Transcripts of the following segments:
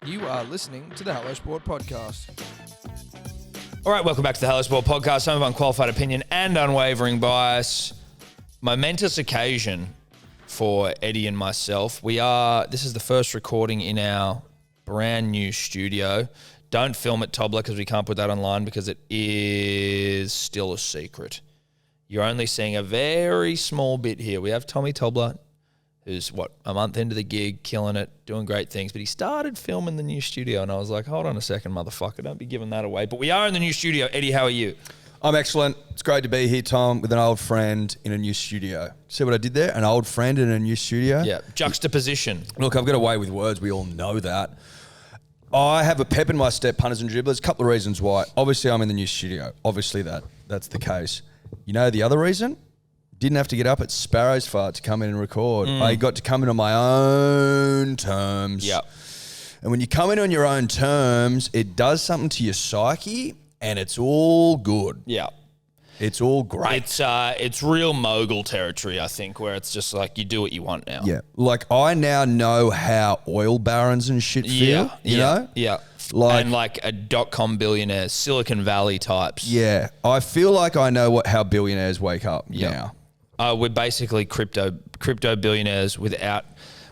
You are listening to the Hello Sport Podcast. All right, welcome back to the Hello Sport Podcast. Home of unqualified opinion and unwavering bias. Momentous occasion for Eddie and myself. This is the first recording in our brand new studio. Don't film it, Tobler, because we can't put that online because it is still a secret. You're only seeing a very small bit here. We have Tommy Tobler, who's, a month into the gig, killing it, doing great things. But he started filming the new studio, and I was like, hold on a second, motherfucker, don't be giving that away. But we are in the new studio. Eddie, how are you? I'm excellent. It's great to be here, Tom, with an old friend in a new studio. See what I did there? An old friend in a new studio? Yeah, juxtaposition. Look, I've got a way with words. We all know that. I have a pep in my step, punters and dribblers. A couple of reasons why. Obviously, I'm in the new studio. Obviously, that's the case. You know the other reason? Didn't have to get up at Sparrow's Fart to come in and record. I got to come in on my own terms. Yep. And when you come in on your own terms, it does something to your psyche, and it's all good. Yeah. It's all great. It's real mogul territory, I think, where it's just like you do what you want now. Yeah. Like, I now know how oil barons and shit feel, you know? Yeah. Like a .com billionaires, Silicon Valley types. Yeah. I feel like I know how billionaires wake up now. We're basically crypto billionaires without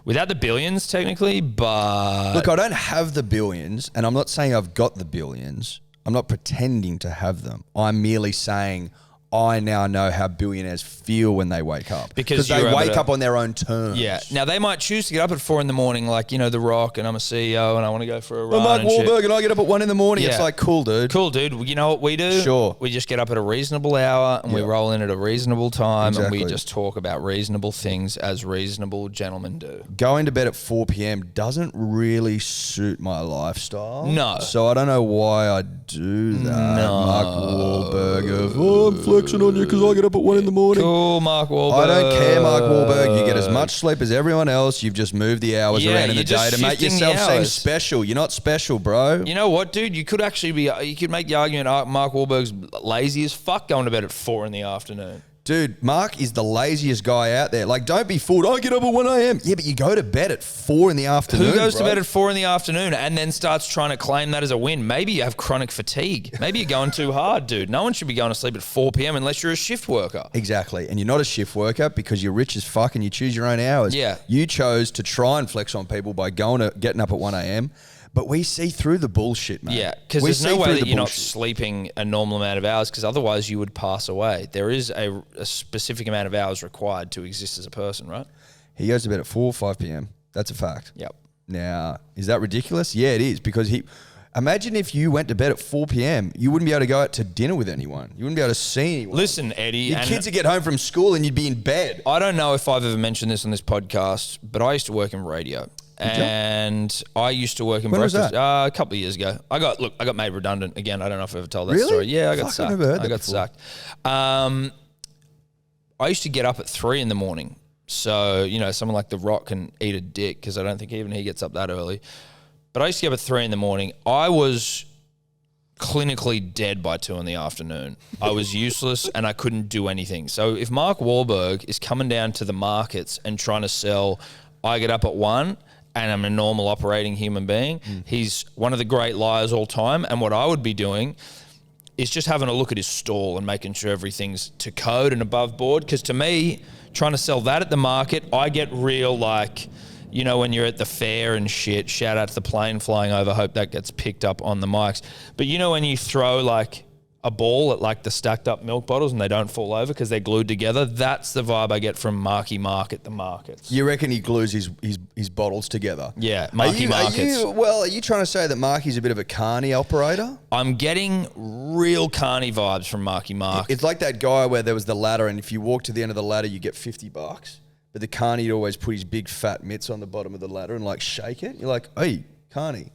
the billions, technically, but... Look, I don't have the billions, and I'm not saying I've got the billions. I'm not pretending to have them. I'm merely saying I now know how billionaires feel when they wake up. Because they wake up on their own terms. Yeah. Now, they might choose to get up at 4 a.m, like, you know, The Rock, and I'm a CEO, and I want to go for a run. I'm Mark and Wahlberg, shit. and I get up at 1 a.m. Yeah. It's like, cool, dude. Cool, dude. You know what we do? Sure. We just get up at a reasonable hour, and we roll in at a reasonable time, Exactly. and we just talk about reasonable things as reasonable gentlemen do. Going to bed at 4 p.m. doesn't really suit my lifestyle. No. So I don't know why I do that. No. Mark Wahlberg I'm flexing on you because I get up at 1 a.m. Cool, Mark Wahlberg. I don't care, Mark Wahlberg. You get as much sleep as everyone else. You've just moved the hours around in the day to make yourself seem special. You're not special, bro. You know what, dude? You could actually you could make the argument Mark Wahlberg's lazy as fuck going to bed at 4 p.m. Dude, Mark is the laziest guy out there. Like, don't be fooled. I get up at 1 a.m. Yeah, but you go to bed at 4 p.m. Who goes to bed at 4 p.m. and then starts trying to claim that as a win? Maybe you have chronic fatigue. Maybe you're going too hard, dude. No one should be going to sleep at 4 p.m. unless you're a shift worker. Exactly. And you're not a shift worker because you're rich as fuck and you choose your own hours. Yeah. You chose to try and flex on people by getting up at 1 a.m. But we see through the bullshit, man. Yeah, because there's no way that you're not sleeping a normal amount of hours, because otherwise you would pass away. There is a specific amount of hours required to exist as a person, right? He goes to bed at 4 or 5 p.m. That's a fact. Yep. Now, is that ridiculous? Yeah, it is, because imagine if you went to bed at 4 p.m, you wouldn't be able to go out to dinner with anyone. You wouldn't be able to see anyone. Listen, Eddie. Your kids would get home from school and you'd be in bed. I don't know if I've ever mentioned this on this podcast, but I used to work in radio. And I used to work in breakfast a couple of years ago. I got made redundant again. I don't know if I've ever told that story. Yeah, I got sacked. I've never heard that I got before. sacked. I used to get up at 3 a.m. So, you know, someone like The Rock can eat a dick, because I don't think even he gets up that early. But I used to get up at 3 a.m. I was clinically dead by 2 p.m. I was useless and I couldn't do anything. So if Mark Wahlberg is coming down to the markets and trying to sell, I get up at 1 and I'm a normal operating human being, he's one of the great liars all time. And what I would be doing is just having a look at his stall and making sure everything's to code and above board. Because to me, trying to sell that at the market, I get real, like, you know, when you're at the fair and shit, shout out to the plane flying over, hope that gets picked up on the mics. But you know when you throw like a ball at like the stacked up milk bottles and they don't fall over because they're glued together, that's the vibe I get from Marky Mark at the markets. You reckon he glues his bottles together? Yeah, Marky Markets. Are you trying to say that Marky's a bit of a carny operator? I'm getting real carny vibes from Marky Mark. It's like that guy where there was the ladder, and if you walk to the end of the ladder, you get $50. But the carny'd always put his big fat mitts on the bottom of the ladder and like shake it. You're like, hey, Carney,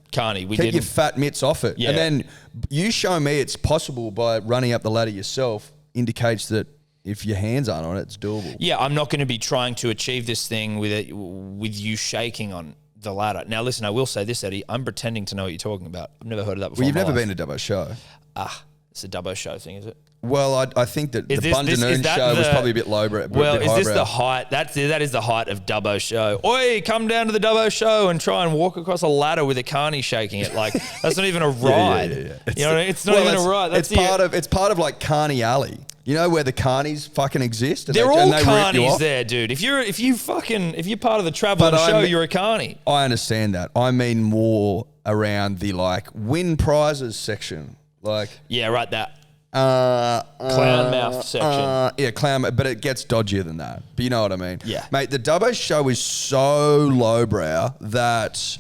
we keep did your fat mitts off it. Yeah. And then you show me it's possible by running up the ladder yourself indicates that if your hands aren't on it, it's doable. Yeah, I'm not going to be trying to achieve this thing with you shaking on the ladder. Now, listen, I will say this, Eddie. I'm pretending to know what you're talking about. I've never heard of that before. Well, you've never been to Dubbo Show. It's a Dubbo Show thing, is it? Well, I think that Is the this- Bundanoon is that show was the- probably a bit lowbrow. Well, bit is this highbrow. the height? That is the height of Dubbo show. Oi, come down to the Dubbo show and try and walk across a ladder with a carny shaking it. Like that's not even a ride. Yeah. You know, it's not even a ride. That's It's part of like Carney Alley. You know where the carnies fucking exist? And They're all and rip you carnies off? there, dude. If you're part of the traveling But show, I'm- you're a carny. I understand that. I mean more around the like win prizes section. Like Yeah, right. That clown mouth section. Yeah, clown, but it gets dodgier than that. But you know what I mean? Yeah. Mate, the Dubbo show is so lowbrow that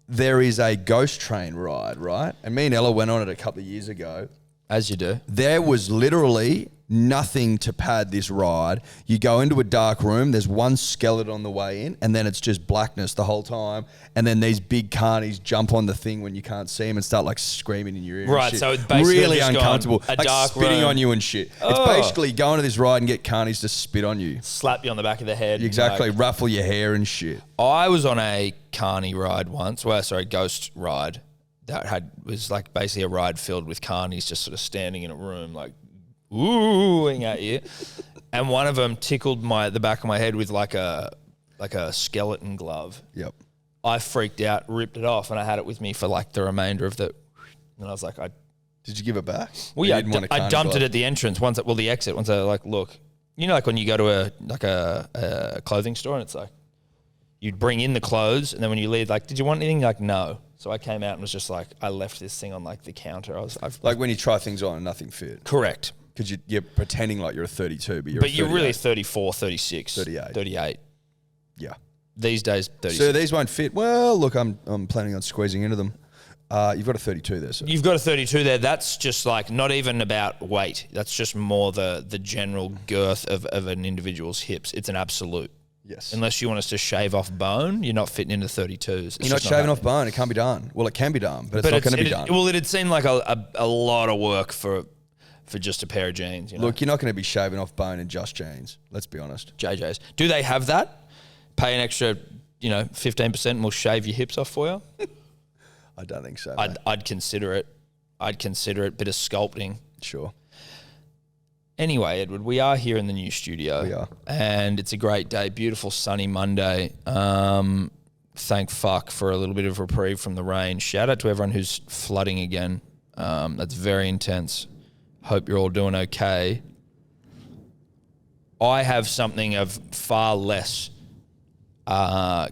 there is a ghost train ride, right? And me and Ella went on it a couple of years ago. As you do. There was literally nothing to pad this ride. You go into a dark room, there's one skeleton on the way in, and then it's just blackness the whole time. And then these big carnies jump on the thing when you can't see them and start like screaming in your ear. and Right, shit. so it's basically really just gone uncomfortable. a like dark spitting room. on you and shit. Oh. It's basically going to this ride and get carnies to spit on you. Slap you on the back of the head. Exactly, Like, ruffle your hair and shit. I was on a carny ride once. Well, sorry, ghost ride. That was like basically a ride filled with carnies just sort of standing in a room like oohing at you. And one of them tickled the back of my head with like a skeleton glove. Yep. I freaked out, ripped it off, and I had it with me for like the remainder of the. And I was like, Did you give it back? well, Or yeah, you didn't want a I carny dumped glove? it at the entrance the exit. Once I like look, you know, like when you go to a clothing store and it's like you'd bring in the clothes, and then when you leave, like, did you want anything? Like, no. So I came out and was just like, I left this thing on like the counter. Like when you try things on and nothing fit. correct, Because you're pretending like you're a 32, but you're a you're 38. really 34, 36, 38. Yeah. These days, 36. So these won't fit. Well, look, I'm planning on squeezing into them. You've got a 32 there, so. You've got a 32 there. That's just like not even about weight. That's just more the general girth of an individual's hips. It's an absolute. Yes. Unless you want us to shave off bone, you're not fitting into 32s. You're not shaving off bone. It can't be done. Well, it can be done, but it's not going to be done. Well, it'd seem like a lot of work for just a pair of jeans. You know? Look, you're not going to be shaving off bone in just jeans. Let's be honest. JJ's. Do they have that? Pay an extra, 15% and we'll shave your hips off for you? I don't think so. mate. I'd consider it. Bit of sculpting. Sure. Anyway, Edward, we are here in the new studio. We are. And it's a great day. Beautiful sunny Monday. Thank fuck for a little bit of reprieve from the rain. Shout out to everyone who's flooding again. That's very intense. Hope you're all doing okay. I have something of far less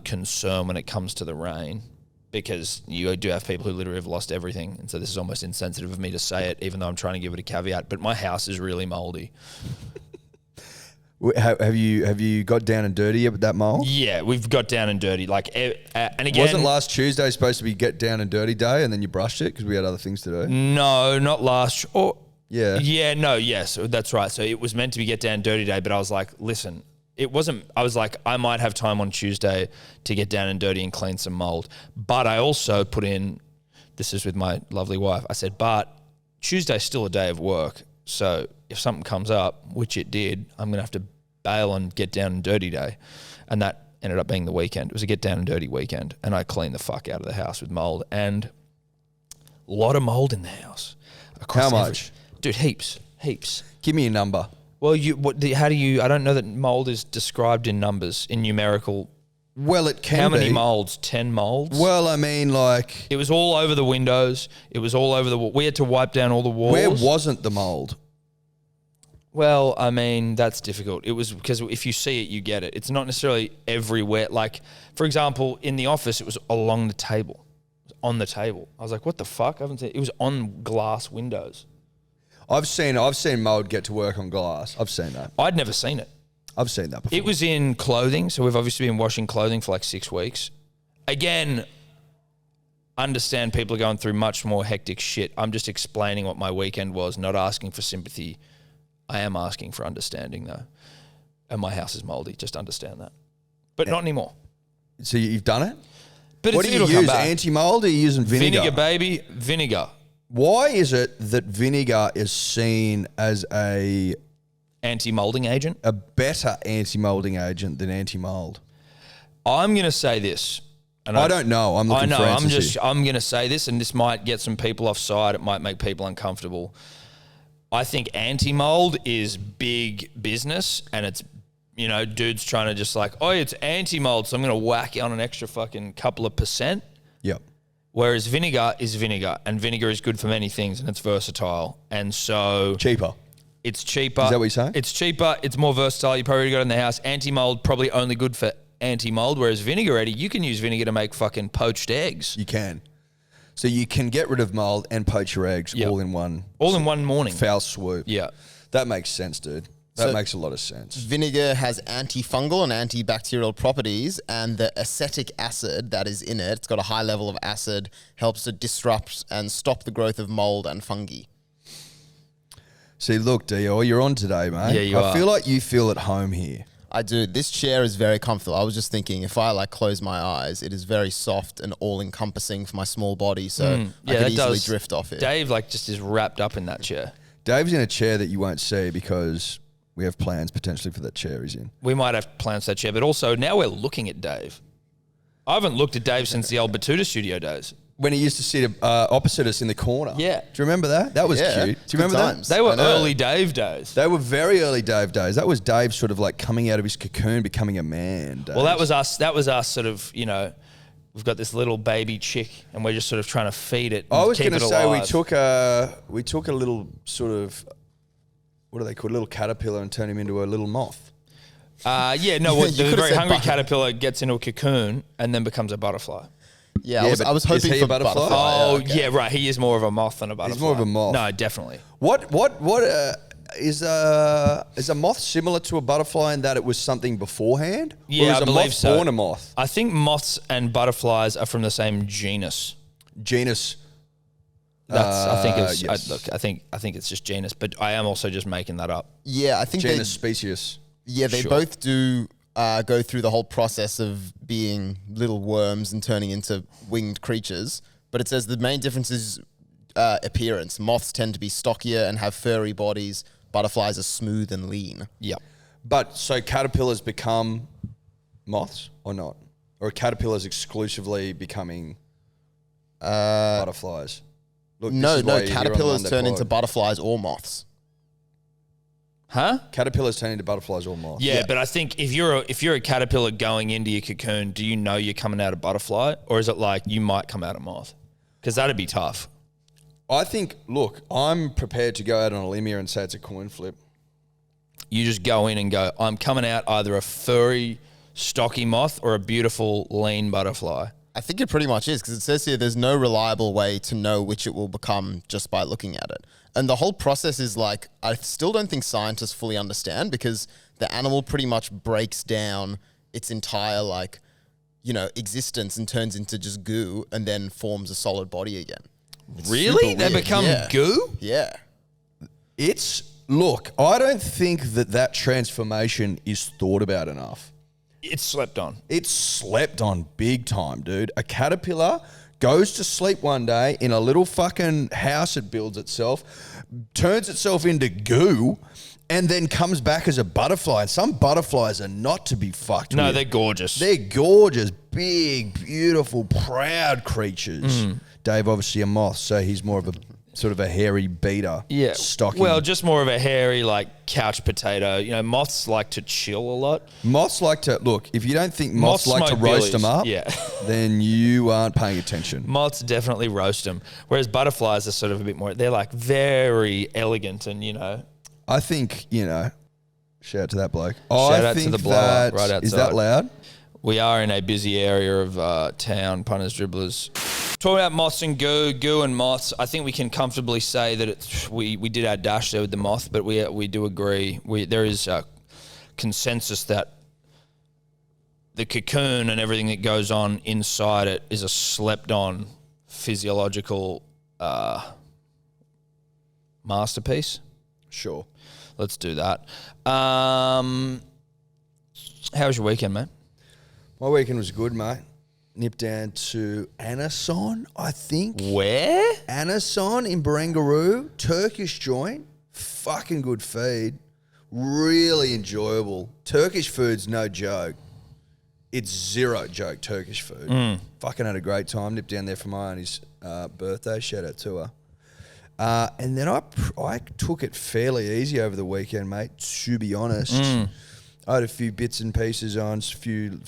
concern when it comes to the rain, because you do have people who literally have lost everything. And so this is almost insensitive of me to say it, even though I'm trying to give it a caveat. But my house is really moldy. Have you got down and dirty with that mold? Yeah, we've got down and dirty. And again, Wasn't last Tuesday supposed to be get down and dirty day, and then you brushed it because we had other things to do? no, not last. Yeah. Yeah, no, yes, that's right. So it was meant to be get down dirty day, but I was like, listen, it wasn't. I was like, I might have time on Tuesday to get down and dirty and clean some mold. But I also put in, this is with my lovely wife, I said, but Tuesday's still a day of work. So if something comes up, which it did, I'm going to have to bail and get down and dirty day. And that ended up being the weekend. It was a get down and dirty weekend. And I cleaned the fuck out of the house with mold. And a lot of mold in the house. How much? Dude, heaps. Give me a number. Well, how do you? I don't know that mold is described in numbers, in numerical. Well, it can How be. many molds? 10 molds? Well, I mean, like, It was all over the windows. It was all over the wall. We had to wipe down all the walls. where wasn't the mold? Well, I mean, that's difficult. It was because if you see it, you get it. It's not necessarily everywhere. Like, for example, in the office, it was along the table. It was on the table. I was like, what the fuck? I haven't seen it. It was on glass windows. I've seen mold get to work on glass. I've seen that. I'd never seen it. I've seen that before. It was in clothing, so we've obviously been washing clothing for like 6 weeks. Again, understand people are going through much more hectic shit. I'm just explaining what my weekend was, not asking for sympathy. I am asking for understanding, though. And my house is moldy, just understand that. But not anymore. So you've done it? But What do you it'll come use? back. Anti-mold or are you using vinegar? Vinegar, baby, vinegar. Why is it that vinegar is seen as a Anti-molding agent. better anti-molding agent than anti-mold? I'm going to say this. And I don't know. I'm looking for answers here. I'm going to say this, and this might get some people offside. It might make people uncomfortable. I think anti-mold is big business, and it's, dudes trying to just like, oh, it's anti-mold, so I'm going to whack on an extra fucking couple of %. Yep. Whereas vinegar is vinegar, and vinegar is good for many things, and it's versatile. And so... Cheaper. It's cheaper. Is that what you're saying? It's cheaper. It's more versatile. You probably got it in the house. Anti-mold, probably only good for anti-mold, whereas vinegar, Eddie, you can use vinegar to make fucking poached eggs. You can. So you can get rid of mold and poach your eggs Yep. all in one morning. foul swoop. Yeah. That makes sense, dude. That So- makes a lot of sense. Vinegar has antifungal and antibacterial properties, and the acetic acid that is in it, it's got a high level of acid, helps to disrupt and stop the growth of mold and fungi. See, look, Dio, you're on today, mate. Yeah, you I are. feel like you feel at home here. I do. This chair is very comfortable. I was just thinking, if I close my eyes, it is very soft and all-encompassing for my small body, so I could easily drift off it. Dave just is wrapped up in that chair. Dave's in a chair that you won't see because we have plans potentially for that chair he's in. We might have plans for that chair, but also now we're looking at Dave. I haven't looked at Dave since the old Batuta studio days. When he used to sit opposite us in the corner. Yeah. Do you remember that? That was Yeah. cute. Do you Good remember times. that? They were I know. early Dave days. They were very early Dave days. That was Dave sort of like coming out of his cocoon, becoming a man. Days. Well, that was us. That was us sort of, we've got this little baby chick and we're just sort of trying to feed it. I was going going to to say we took a little sort of, what do they call it, a little caterpillar and turned him into a little moth. The You very could've said hungry butter- caterpillar gets into a cocoon and then becomes a butterfly. Yeah, Yeah, I was but hoping is he for a butterfly? butterfly. Oh, Okay. yeah, right. He is more of a moth than a butterfly. more of a moth. No, definitely. What is a moth similar to a butterfly in that it was something beforehand? Yeah, or is I a believe moth so. born a moth? I think moths and butterflies are from the same genus. Genus. I think it's yes. I think it's just genus, but I am also just making that up. Yeah, I think Genus species. they Sure. both do go through the whole process of being little worms and turning into winged creatures. But it says the main difference is appearance. Moths tend to be stockier and have furry bodies. Butterflies are smooth and lean. Yeah. But so caterpillars become moths or not? Or are caterpillars exclusively becoming butterflies? Look, No, this is why you're here on caterpillars Monday turn Pod. into butterflies or moths. Huh? Caterpillars turn into butterflies or moths. Yeah, but I think if you're a caterpillar going into your cocoon, do you know you're coming out a butterfly, or is it like you might come out a moth? Because that'd be tough. I think, look, I'm prepared to go out on a limb here and say it's a coin flip. You just go in and go, I'm coming out either a furry, stocky moth or a beautiful, lean butterfly. I think it pretty much is, because it says here there's no reliable way to know which it will become just by looking at it. And the whole process is like, I still don't think scientists fully understand, because the animal pretty much breaks down its entire existence and turns into just goo and then forms a solid body again. It's Really? super They weird. become Yeah. goo? Yeah. Look, I don't think that transformation is thought about enough. It's slept on. It's slept on big time, dude. A caterpillar goes to sleep one day in a little fucking house it builds itself, turns itself into goo, and then comes back as a butterfly. And some butterflies are not to be fucked No, with. they're gorgeous. They're gorgeous, big, beautiful, proud creatures. Dave, obviously a moth, so he's more of a sort of a hairy beater. Yeah. Stocky. Well, just more of a hairy, couch potato. Moths like to chill a lot. Moths like to, look, if you don't think moths Moths like to smoke roast billies. them up, Yeah. then you aren't paying attention. Moths definitely roast them. Whereas butterflies are sort of a bit more, they're very elegant and, I think, shout out to that bloke. Shout I out to think the blower that, right is that outside. loud? we are in a busy area of town, punters, dribblers. Talking about moths and goo and moths, I think we can comfortably say that we did our dash there with the moth, but we do agree. There is a consensus that the cocoon and everything that goes on inside it is a slept-on physiological masterpiece. Sure. Let's do that. How was your weekend, mate? My weekend was good, mate. Nipped down to Anason, I think. Where? Anason in Barangaroo, Turkish joint. Fucking good feed. Really enjoyable. Turkish food's no joke. It's zero joke, Turkish food. Fucking had a great time. Nipped down there for my auntie's birthday. Shout out to her. And then I took it fairly easy over the weekend, mate, to be honest. I had a few bits and pieces on, a few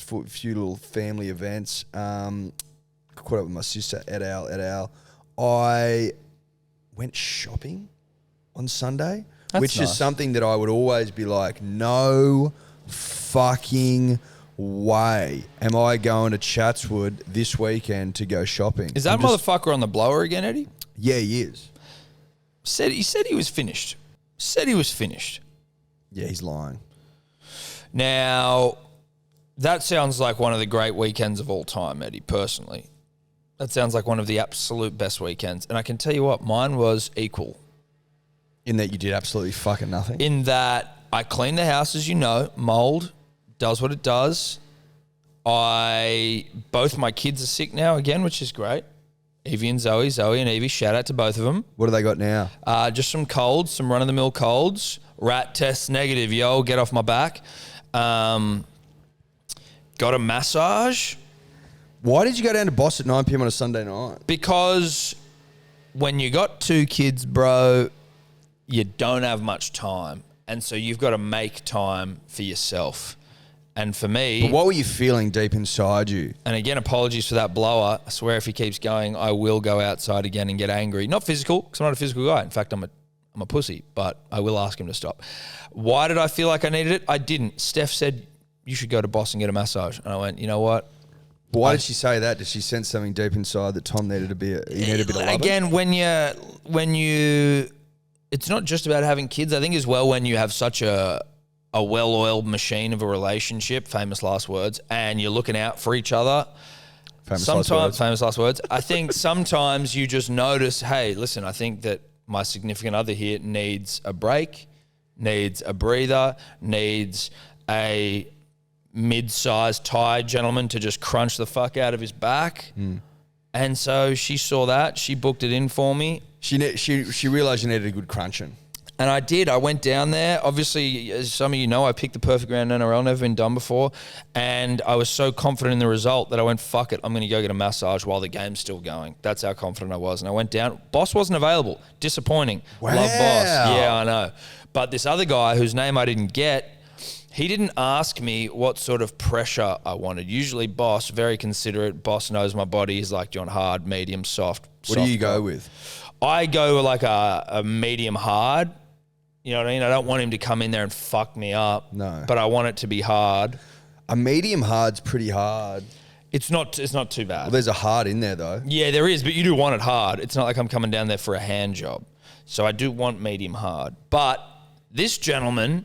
little family events. Caught up with my sister, et al. I went shopping on Sunday, which is something that I would always be like, no fucking way am I going to Chatswood this weekend to go shopping. Is that motherfucker on the blower again, Eddie? Yeah, he is. He said he was finished. Yeah, he's lying. Now, that sounds like one of the great weekends of all time, Eddie, personally. That sounds like one of the absolute best weekends. And I can tell you what, mine was equal. In that you did absolutely fucking nothing? In that I cleaned the house, as you know, mold does what it does. Both my kids are sick now again, which is great. Evie and Zoe and Evie, shout out to both of them. What do they got now? Just some colds, some run-of-the-mill colds. Rat test negative, yo, get off my back. Got a massage. Why did you go down to Boss at 9 p.m. on a Sunday night? Because when you got two kids, bro, you don't have much time. And so you've got to make time for yourself. And for me... But what were you feeling deep inside you? And again, apologies for that blower. I swear if he keeps going, I will go outside again and get angry. Not physical, because I'm not a physical guy. In fact, I'm a pussy, but I will ask him to stop. Why did I feel like I needed it? I didn't. Steph said, you should go to Boss and get a massage. And I went, you know what? Why did she say that? Did she sense something deep inside that Tom needed a bit of love? Again, when you, it's not just about having kids. I think as well when you have such a well-oiled machine of a relationship, famous last words, and you're looking out for each other. Famous last words. I think sometimes you just notice, hey, listen, I think that my significant other here needs a break, needs a breather, needs a mid-sized Thai gentleman to just crunch the fuck out of his back. And so she saw that. She booked it in for me. She realised you needed a good crunching. And I did. I went down there. Obviously, as some of you know, I picked the perfect round NRL, never been done before. And I was so confident in the result that I went, fuck it, I'm going to go get a massage while the game's still going. That's how confident I was. And I went down. Boss wasn't available. Disappointing. Wow. Love Boss. Yeah, I know. But this other guy whose name I didn't get, he didn't ask me what sort of pressure I wanted. Usually Boss, very considerate. Boss knows my body. He's like, do you want hard, medium, soft? What do you go with? I go like a medium hard. You know what I mean? I don't want him to come in there and fuck me up. No. But I want it to be hard. A medium hard's pretty hard. It's not too bad. Well, there's a hard in there though. Yeah, there is, but you do want it hard. It's not like I'm coming down there for a hand job. So I do want medium hard. But this gentleman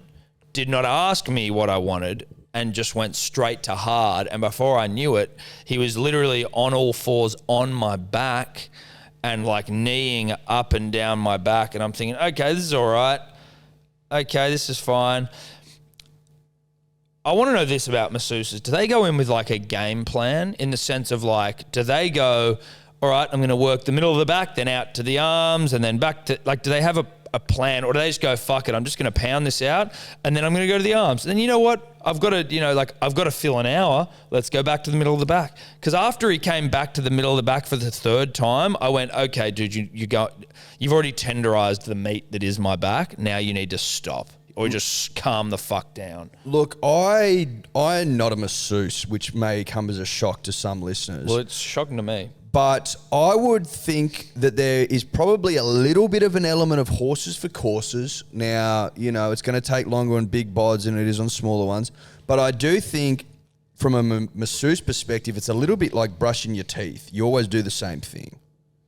did not ask me what I wanted and just went straight to hard. And before I knew it, he was literally on all fours on my back and like kneeing up and down my back. And I'm thinking, okay, this is all right. Okay, this is fine. I want to know this about masseuses. Do they go in with like a game plan in the sense of like, do they go, all right, I'm going to work the middle of the back, then out to the arms, and then back to, like, do they have a plan, or do they just go, fuck it, I'm just going to pound this out, and then I'm going to go to the arms? And then you know what? I've got to fill an hour. Let's go back to the middle of the back. Because after he came back to the middle of the back for the third time, I went, okay, dude, you've already tenderized the meat that is my back. Now you need to stop. Or just calm the fuck down. Look, I'm not a masseuse, which may come as a shock to some listeners. Well, it's shocking to me. But I would think that there is probably a little bit of an element of horses for courses. Now, you know, it's going to take longer on big bods than it is on smaller ones. But I do think from a masseuse perspective, it's a little bit like brushing your teeth. You always do the same thing.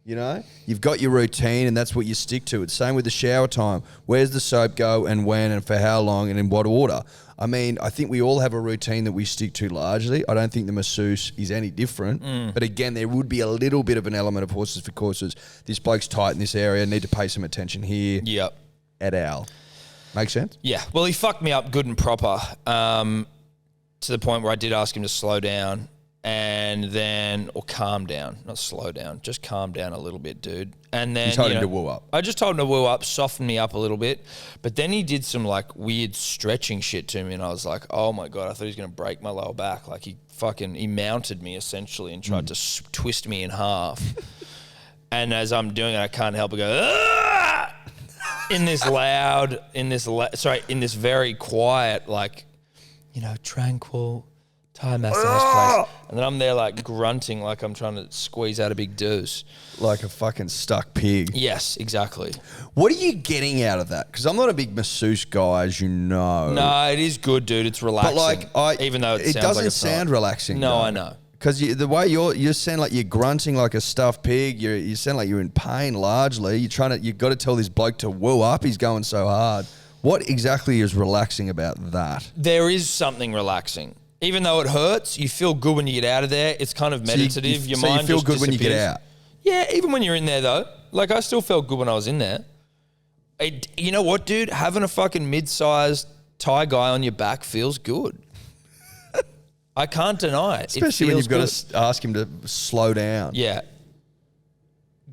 You know, you've got your routine and that's what you stick to. It's same with the shower time. Where's the soap go and when and for how long and in what order? I mean, I think we all have a routine that we stick to largely. I don't think the masseuse is any different. But again, there would be a little bit of an element of horses for courses. This bloke's tight in this area, need to pay some attention here. Yep. Et al. Make sense? Yeah. Well, he fucked me up good and proper to the point where I did ask him to slow down. Or calm down, not slow down, just calm down a little bit, dude. And then you told him to woo up. I just told him to woo up, soften me up a little bit. But then he did some like weird stretching shit to me, and I was like, oh my God, I thought he was going to break my lower back. Like he mounted me essentially and tried to twist me in half. And as I'm doing it, I can't help but go, in this very quiet, like, tranquil Thai massage place. And then I'm there like grunting like I'm trying to squeeze out a big deuce. Like a fucking stuck pig. Yes, exactly. What are you getting out of that? Because I'm not a big masseuse guy, as you know. No, it is good, dude. It's relaxing. But even though it sounds doesn't like it's sound not. relaxing. No, though. I know. Because the way you sound like you're grunting like a stuffed pig. You sound like you're in pain largely. You've got to tell this bloke to woo up. He's going so hard. What exactly is relaxing about that? There is something relaxing. Even though it hurts, you feel good when you get out of there. It's kind of meditative. Your mind you feel just good when you get disappears. out. Yeah, even when you're in there though. Like I still felt good when I was in there. You know what, dude? Having a fucking mid-sized Thai guy on your back feels good. I can't deny it. Especially when you've got to ask him to slow down. Yeah.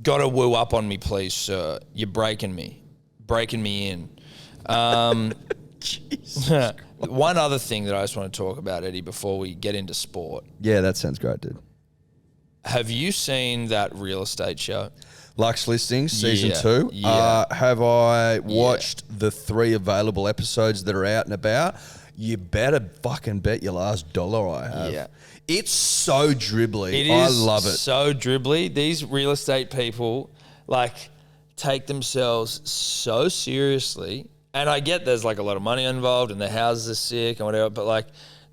Got to woo up on me, please, sir. You're breaking me in. One other thing that I just want to talk about, Eddie, before we get into sport. Yeah, that sounds great, dude. Have you seen that real estate show? Luxe Listings, season 2. Yeah. Have I watched the 3 available episodes that are out and about? You better fucking bet your last dollar I have. Yeah. It's so dribbly. It is I love it. so dribbly. These real estate people, like, take themselves so seriously. And I get there's, like, a lot of money involved and the houses are sick and whatever. But, like,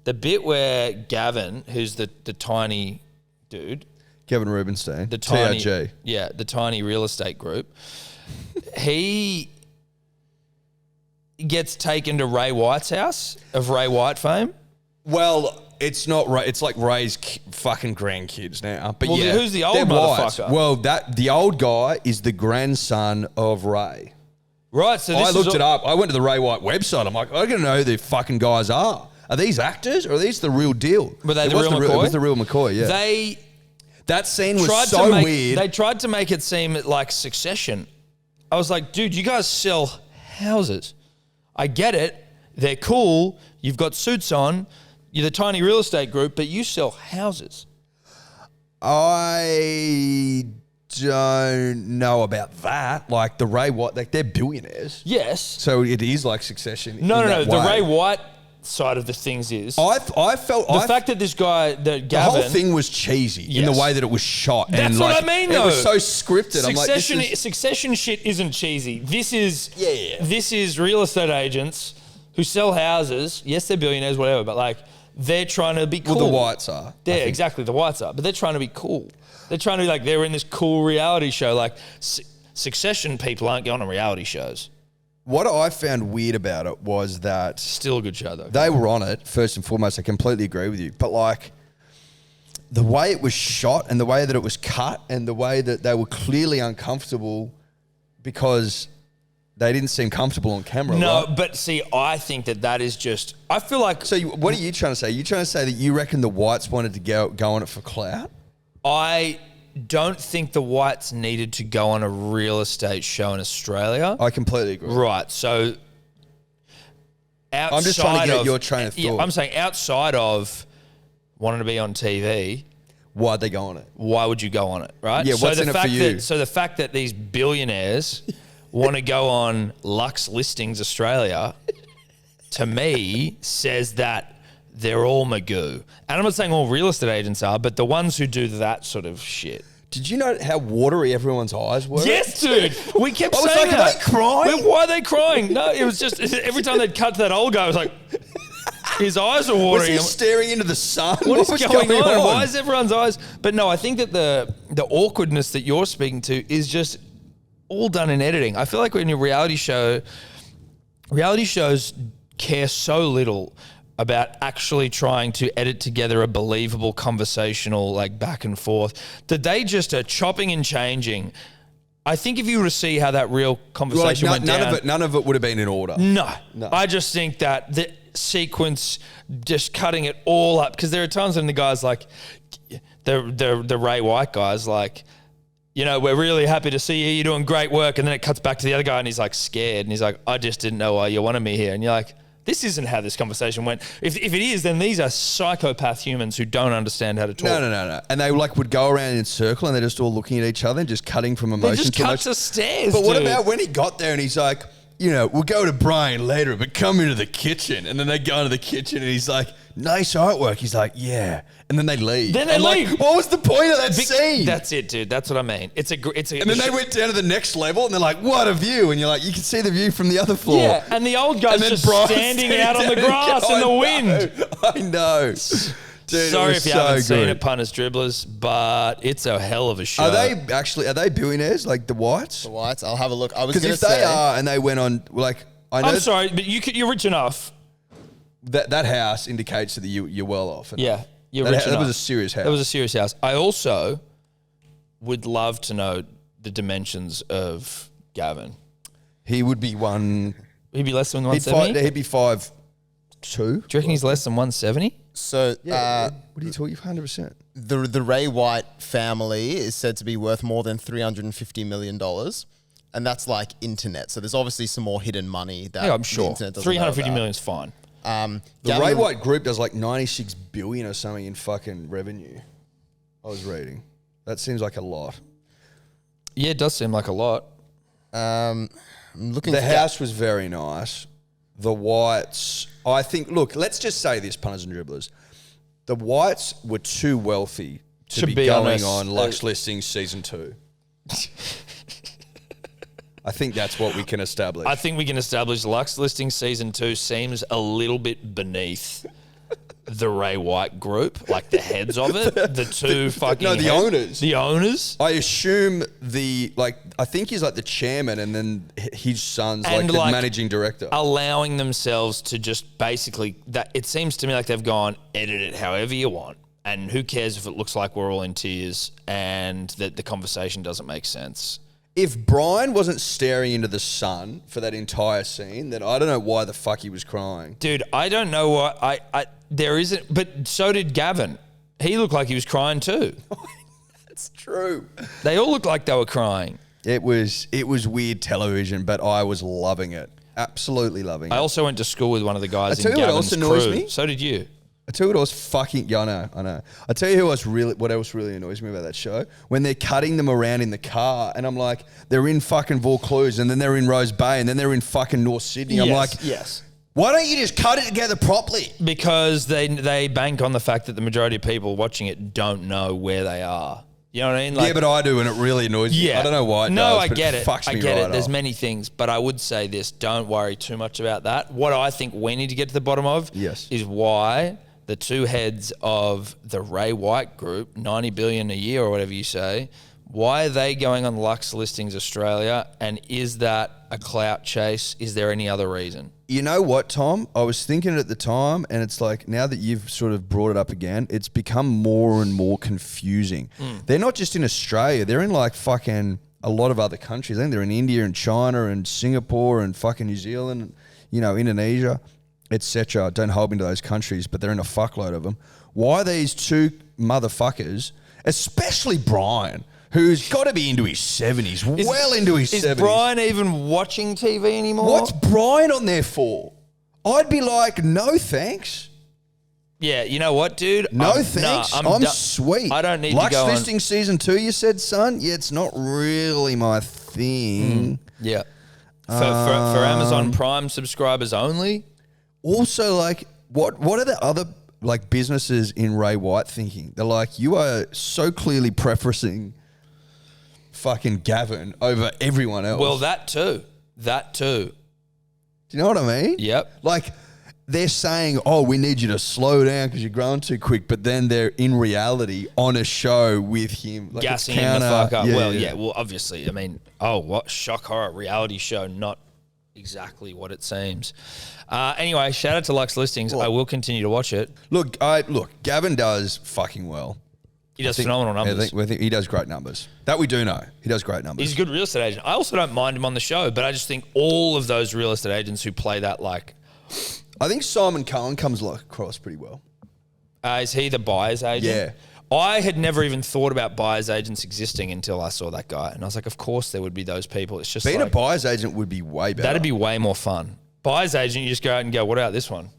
the bit where Gavin, who's the tiny dude. Kevin Rubenstein. The tiny, TRG. Yeah, the tiny real estate group. He gets taken to Ray White's house of Ray White fame. Well, it's not Ray. It's like Ray's fucking grandkids now. But Well, yeah, who's the old they're motherfucker? Whites. Well, the old guy is the grandson of Ray. Right, so this I looked it up. I went to the Ray White website. I'm like, I gotta know who the fucking guys are. Are these actors or are these the real deal? Were they It the was real McCoy? It was the real McCoy, yeah. That scene was so weird. They tried to make it seem like Succession. I was like, dude, you guys sell houses. I get it. They're cool. You've got suits on. You're the tiny real estate group, but you sell houses. I don't know about that. Like the Ray White, like they're billionaires. Yes. So it is like Succession. No. The way. Ray White side of the things is I felt the fact that this guy, that Gavin, the whole thing was cheesy in Yes. the way that it was shot. That's and what like, I mean, It though. was so scripted. Succession, I'm like, Succession shit isn't cheesy. This is Yeah. This is real estate agents who sell houses. Yes, they're billionaires, whatever, but like they're trying to be cool. well, the Whites are. Yeah, exactly. The Whites are, but they're trying to be cool. They're trying to be like they're in this cool reality show. Like Succession people aren't going on reality shows. What I found weird about it was that Still a good show though. they were on it, first and foremost. I completely agree with you. But like the way it was shot and the way that it was cut and the way that they were clearly uncomfortable because they didn't seem comfortable on camera. No, right? but see, I think that is just. I feel like So what are you trying to say? You trying to say that you reckon the Whites wanted to go on it for clout? I don't think the Whites needed to go on a real estate show in Australia. I completely agree. Right. So outside I'm just trying to get of, your train of thought. Yeah, I'm saying outside of wanting to be on TV, Why'd they go on it? why would you go on it, right? Yeah, so what's the in it for fact you? So the fact that these billionaires want to go on Luxe Listings Australia, to me, says that they're all Magoo. And I'm not saying all real estate agents are, but the ones who do that sort of shit. Did you know how watery everyone's eyes were? Yes, dude. We kept I was saying like, that. are they crying? Why are they crying? No, it was just every time they'd cut to that old guy, it was like his eyes are Was watering. he staring into the sun? What is was going on? Why is everyone's eyes? But no, I think that the awkwardness that you're speaking to is just all done in editing. I feel like when you're reality shows care so little about actually trying to edit together a believable conversational like back and forth that they just are chopping and changing. I think if you were to see how that real conversation went down, none of it would have been in order. no. No. I just think that the sequence, just cutting it all up, because there are times when the guy's like, the Ray White guy's like, you know, we're really happy to see you. You're doing great work. And then it cuts back to the other guy and he's like scared. And he's like, I just didn't know why you wanted me here. And you're like, This isn't how this conversation went. If it is, then these are psychopath humans who don't understand how to talk. No. And they like would go around in a circle and they're just all looking at each other and just cutting from They emotion just to cut emotion. to stairs, But what dude. about when he got there and he's like, you know, we'll go to Brian later, but come into the kitchen. And then they go into the kitchen and he's like, nice artwork. He's like, yeah. And then they leave. Then they I'm leave. Like, what was the point of that scene? That's it, dude. That's what I mean. It's a. And then they went down to the next level and they're like, what a view. And you're like, you can see the view from the other floor. Yeah, and the old guy's And then just Brian's standing out on the down grass in the wind. I know. Dude, Sorry it if was you haven't so seen good. it, punters, dribblers, but it's a hell of a show. Are they billionaires, like the Whites? The Whites. I'll have a look. I was Because going if to say. they are and they went on, like, I know I'm sorry, but you're rich enough. that house indicates that you're well off. And Yeah, you're that, rich that enough. was a serious house. That was a serious house. I also would love to know the dimensions of Gavin. He would be one. He'd be less than He'd 170? be 5'2". Do you reckon he's less than 170? So What are you talking? 100%. the Ray White family is said to be worth more than $350 million. And that's like internet. So there's obviously some more hidden money that Yeah, I'm the sure. internet doesn't 350 know million about. is fine. The Gavin- Ray White Group does like 96 billion or something in fucking revenue. I was reading. That seems like a lot. Yeah, it does seem like a lot. I'm looking The for house was very nice. The Whites, I think, look, let's just say this, punters and dribblers. The Whites were too wealthy to be going honest, on Luxe Listings season 2. I think that's what we can establish. I think we can establish Luxe Listing Season 2 seems a little bit beneath the Ray White group, like the heads of it. The two fucking... No, the owners. The owners. I assume I think he's like the chairman and then his son's like And the like managing director. Allowing themselves to just basically... that. It seems to me like they've gone, edit it however you want. And who cares if it looks like we're all in tears and that the conversation doesn't make sense. If Brian wasn't staring into the sun for that entire scene, then I don't know why the fuck he was crying. Dude, I don't know what... there isn't... But so did Gavin. He looked like he was crying too. It's true. They all looked like they were crying. It was weird television, but I was loving it. Absolutely loving it. I also went to school with one of the guys I tell in you what Gavin's else annoys crew. me. So did you. I tell you what else fucking... Yeah, I know. I tell you what else really annoys me about that show? When they're cutting them around in the car and I'm like, they're in fucking Vaucluse and then they're in Rose Bay and then they're in fucking North Sydney. I'm like, yes. why don't you just cut it together properly? Because they bank on the fact that the majority of people watching it don't know where they are. You know what I mean? Yeah, but I do and it really annoys me. Yeah. I don't know why it No, does, I but get it. fucks I me get right it. There's off. many things, but I would say this. Don't worry too much about that. What I think we need to get to the bottom of Yes. is why the two heads of the Ray White group, 90 billion a year or whatever you say, why are they going on Luxe Listings Australia? And is that a clout chase? Is there any other reason? You know what, Tom? I was thinking at the time, and it's like now that you've sort of brought it up again, it's become more and more confusing. They're not just in Australia; they're in like fucking a lot of other countries. I think they're in India and China and Singapore and fucking New Zealand, you know, Indonesia, etc. Don't hold me to those countries, but they're in a fuckload of them. Why these two motherfuckers, especially Brian, who's got to be into his 70s, well into his 70s. Is Brian even watching TV anymore? What's Brian on there for? I'd be like, no thanks. Yeah, you know what, dude? No I'm- thanks. nah, I'm done. sweet. I don't need Luxe to go on. Listing season 2, you said, son? Yeah, it's not really my thing. Yeah. For Amazon Prime subscribers only? Also, like, what are the other like businesses in Ray White thinking? They're like, you are so clearly preferencing fucking Gavin over everyone else. Well, that too. do you know what I mean? Yep. Like, they're saying, oh, we need you to slow down because you're growing too quick. But then they're in reality on a show with him. Like, it's Gassing him the counter- fuck up. Yeah. Well, obviously. I mean, what? Shock horror reality show, not exactly what it seems. Anyway, shout out to Luxe Listings. I will continue to watch it. Look, Gavin does fucking well. He does phenomenal numbers. I think he does great numbers. That we do know. He does great numbers. He's a good real estate agent. I also don't mind him on the show, but I just think all of those real estate agents who play that, like, I think Simon Cohen comes across pretty well. is he the buyer's agent? Yeah. I had never even thought about buyer's agents existing until I saw that guy. And I was like, of course there would be those people. It's just Being like, a buyer's agent would be way better. that'd be way more fun. Buyer's agent, you just go out and go, what about this one?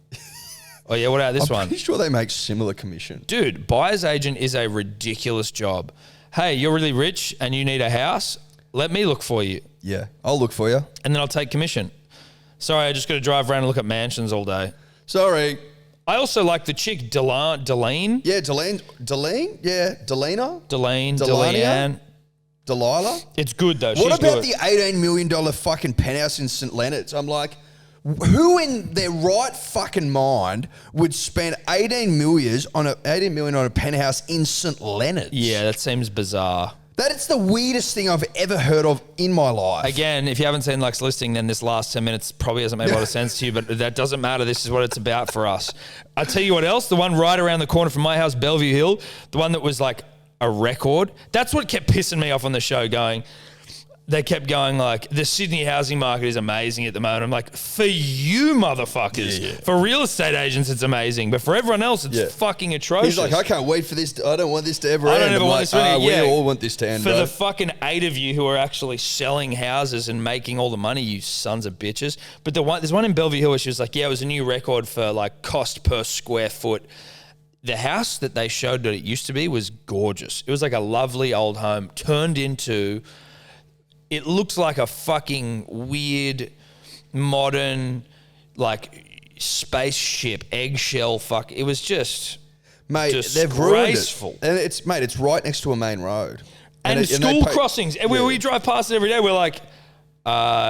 Oh, yeah, what about this one? I'm pretty sure they make similar commission. Dude, buyer's agent is a ridiculous job. Hey, you're really rich and you need a house? Let me look for you. Yeah, I'll look for you. And then I'll take commission. Sorry, I just got to drive around and look at mansions all day. Sorry. I also like the chick, Delane. Yeah, Delene? Yeah, Delina? Delaney. Delilah? It's good, though. What She's about good. the $18 million fucking penthouse in St. Leonard's? I'm like, who in their right fucking mind would spend $18 million on a penthouse in St. Leonard's? Yeah, that seems bizarre. That is the weirdest thing I've ever heard of in my life. Again, if you haven't seen Luxe Listing, then this last 10 minutes probably hasn't made a lot of sense to you, but that doesn't matter. This is what it's about for us. I'll tell you what else, the one right around the corner from my house, Bellevue Hill, the one that was like a record, that's what kept pissing me off on the show they kept going like, the Sydney housing market is amazing at the moment. I'm like, for you motherfuckers. Yeah. For real estate agents, it's amazing. But for everyone else, it's fucking atrocious. He's like, I can't wait for this. I don't want this to ever end. I don't ever want this to end. We all want this to end, For bro. the fucking 8 of you who are actually selling houses and making all the money, you sons of bitches. But there's one in Bellevue Hill where she was like, yeah, it was a new record for like cost per square foot. The house that they showed that it used to be was gorgeous. It was like a lovely old home turned into... It looks like a fucking weird, modern, like spaceship, eggshell fuck. It was just they've ruined disgraceful. it. And it's right next to a main road. And school crossings. And we drive past it every day. We're like,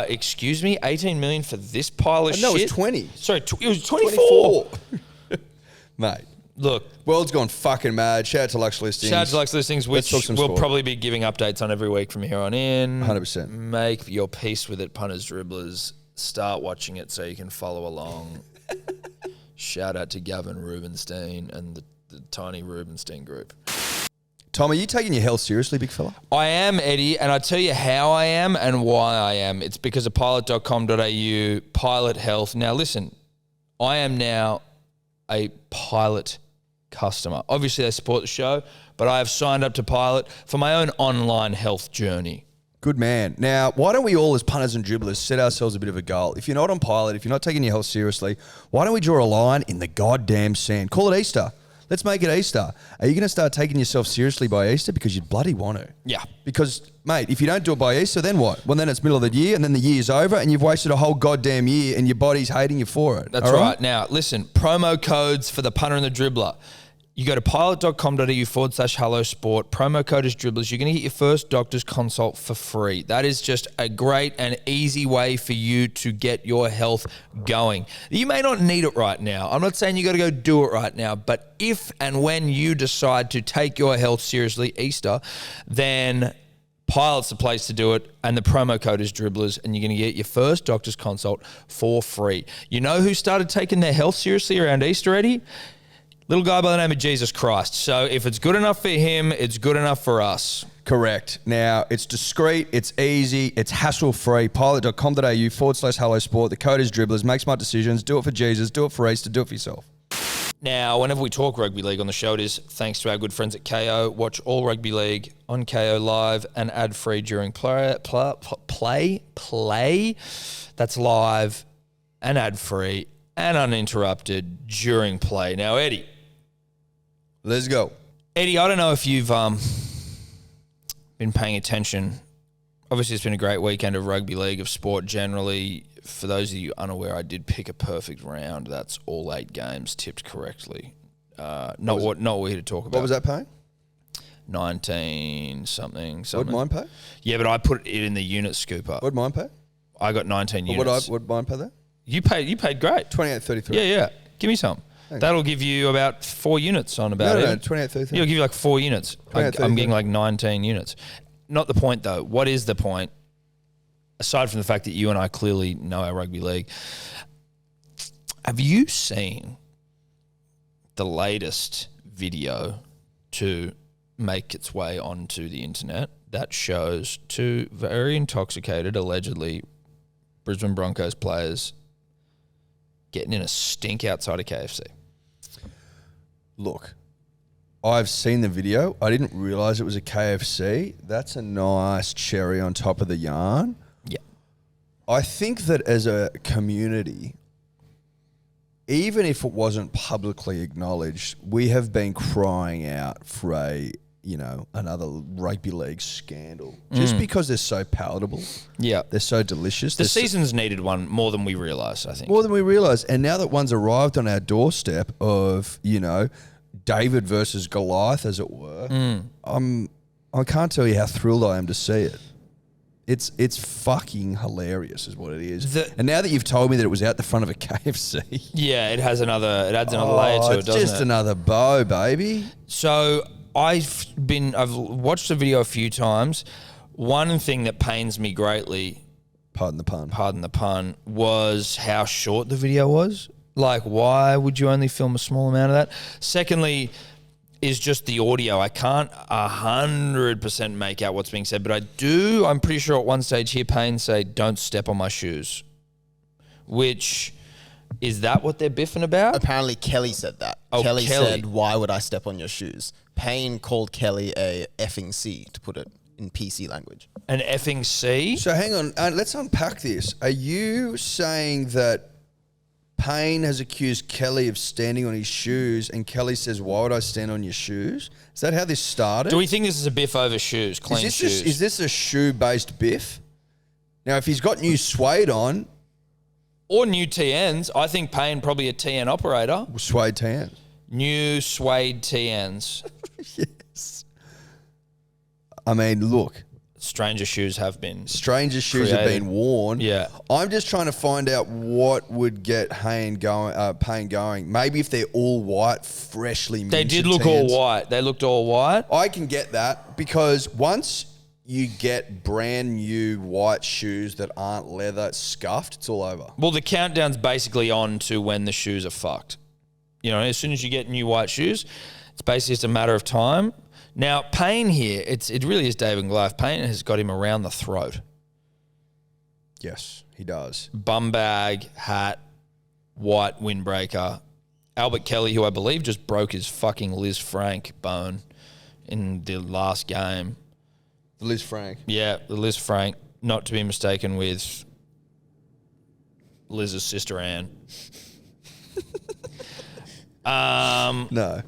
excuse me, 18 million for this pile of shit? No, it was 20. Sorry, it was 24. Mate. Look. World's gone fucking mad. Shout out to Luxe Listings. Shout out to Luxe Listings, which we'll probably be giving updates on every week from here on in. 100%. Make your peace with it, punters, dribblers. Start watching it so you can follow along. Shout out to Gavin Rubenstein and the tiny Rubenstein group. Tom, are you taking your health seriously, big fella? I am, Eddie, and I'll tell you how I am and why I am. It's because of pilot.com.au, Pilot Health. Now, listen, I am now a Pilot customer. Obviously, they support the show, but I have signed up to Pilot for my own online health journey. Good man. Now, why don't we all, as punters and dribblers, set ourselves a bit of a goal? If you're not on Pilot, if you're not taking your health seriously, why don't we draw a line in the goddamn sand? Call it Easter. Let's make it Easter. Are you going to start taking yourself seriously by Easter? Because you bloody want to. Yeah. Because, mate, if you don't do it by Easter, then what? Well, then it's middle of the year, and then the year's over, and you've wasted a whole goddamn year, and your body's hating you for it. That's right. Now, listen, promo codes for the punter and the dribbler. You go to pilot.com.au/hello sport. Promo code is dribblers. You're going to get your first doctor's consult for free. That is just a great and easy way for you to get your health going. You may not need it right now. I'm not saying you got to go do it right now, but if and when you decide to take your health seriously, Easter, then Pilot's the place to do it, and the promo code is dribblers, and you're going to get your first doctor's consult for free. You know who started taking their health seriously around Easter, Eddie? Little guy by the name of Jesus Christ. So if it's good enough for him, it's good enough for us. Correct. Now, it's discreet, it's easy, it's hassle-free. Pilot.com.au/hello sport. The code is dribblers. Make smart decisions. Do it for Jesus. Do it for Easter. Do it for yourself. Now, whenever we talk rugby league on the show, it is thanks to our good friends at KO. Watch all rugby league on KO live and ad-free during play. That's live and ad-free and uninterrupted during play. Now, Eddie. Let's go. Eddie, I don't know if you've been paying attention. Obviously, it's been a great weekend of rugby league, of sport generally. For those of you unaware, I did pick a perfect round. That's all 8 games tipped correctly. Not what we're here to talk about. What was that paying? 19 something. What'd mine pay? Yeah, but I put it in the unit scooper. What'd mine pay? I got 19 units. What'd mine pay that? You paid great. 28.33. Yeah. Give me some. Thanks. That'll give you about 4 units on about it. No, 28.33. It'll give you like 4 units. I'm getting like 19 units. Not the point though. What is the point? Aside from the fact that you and I clearly know our rugby league, have you seen the latest video to make its way onto the internet that shows 2 very intoxicated, allegedly, Brisbane Broncos players getting in a stink outside of KFC? Look, I've seen the video. I didn't realise it was a KFC. That's a nice cherry on top of the yarn. Yeah. I think that as a community, even if it wasn't publicly acknowledged, we have been crying out for another rugby league scandal. Just because they're so palatable. Yeah. They're so delicious. The season's needed one more than we realise, I think. More than we realise. And now that one's arrived on our doorstep of, David versus Goliath, as it were, I can't tell you how thrilled I am to see it. It's fucking hilarious, is what it is. And now that you've told me that it was out the front of a KFC, yeah, it adds another layer to it, it's doesn't just it? another bow, baby. So I've watched the video a few times. One thing that pains me greatly, Pardon the pun, was how short the video was. Like, why would you only film a small amount of that? Secondly, is just the audio. I can't 100% make out what's being said, but I'm pretty sure at one stage hear Payne say, "Don't step on my shoes," which, is that what they're biffing about? Apparently Kelly said that. Oh, Kelly Kelly said, "Why would I step on your shoes?" Payne called Kelly a effing C, to put it in PC language. An effing C? So hang on, let's unpack this. Are you saying that Payne has accused Kelly of standing on his shoes, and Kelly says, "Why would I stand on your shoes?" Is that how this started? Do we think this is a biff over shoes, clean shoes? Is this a shoe-based biff? Now, if he's got new suede on, or new TNs, I think Payne probably a TN operator. suede tan. New suede TNs. Yes. I mean, look. Stranger shoes have been. Stranger shoes created. have been worn. Yeah. I'm just trying to find out what would get Payne going. Maybe if they're all white, freshly minted They did look tans. all white. They looked all white. I can get that because once you get brand new white shoes that aren't leather scuffed, it's all over. Well, the countdown's basically on to when the shoes are fucked. As soon as you get new white shoes, it's basically just a matter of time. Now, Payne here, it really is David and Goliath. Payne has got him around the throat. Yes, he does. Bum bag, hat, white windbreaker. Albert Kelly, who I believe just broke his fucking Liz Frank bone in the last game. Liz Frank. Yeah, the Liz Frank, not to be mistaken with Liz's sister Anne. No.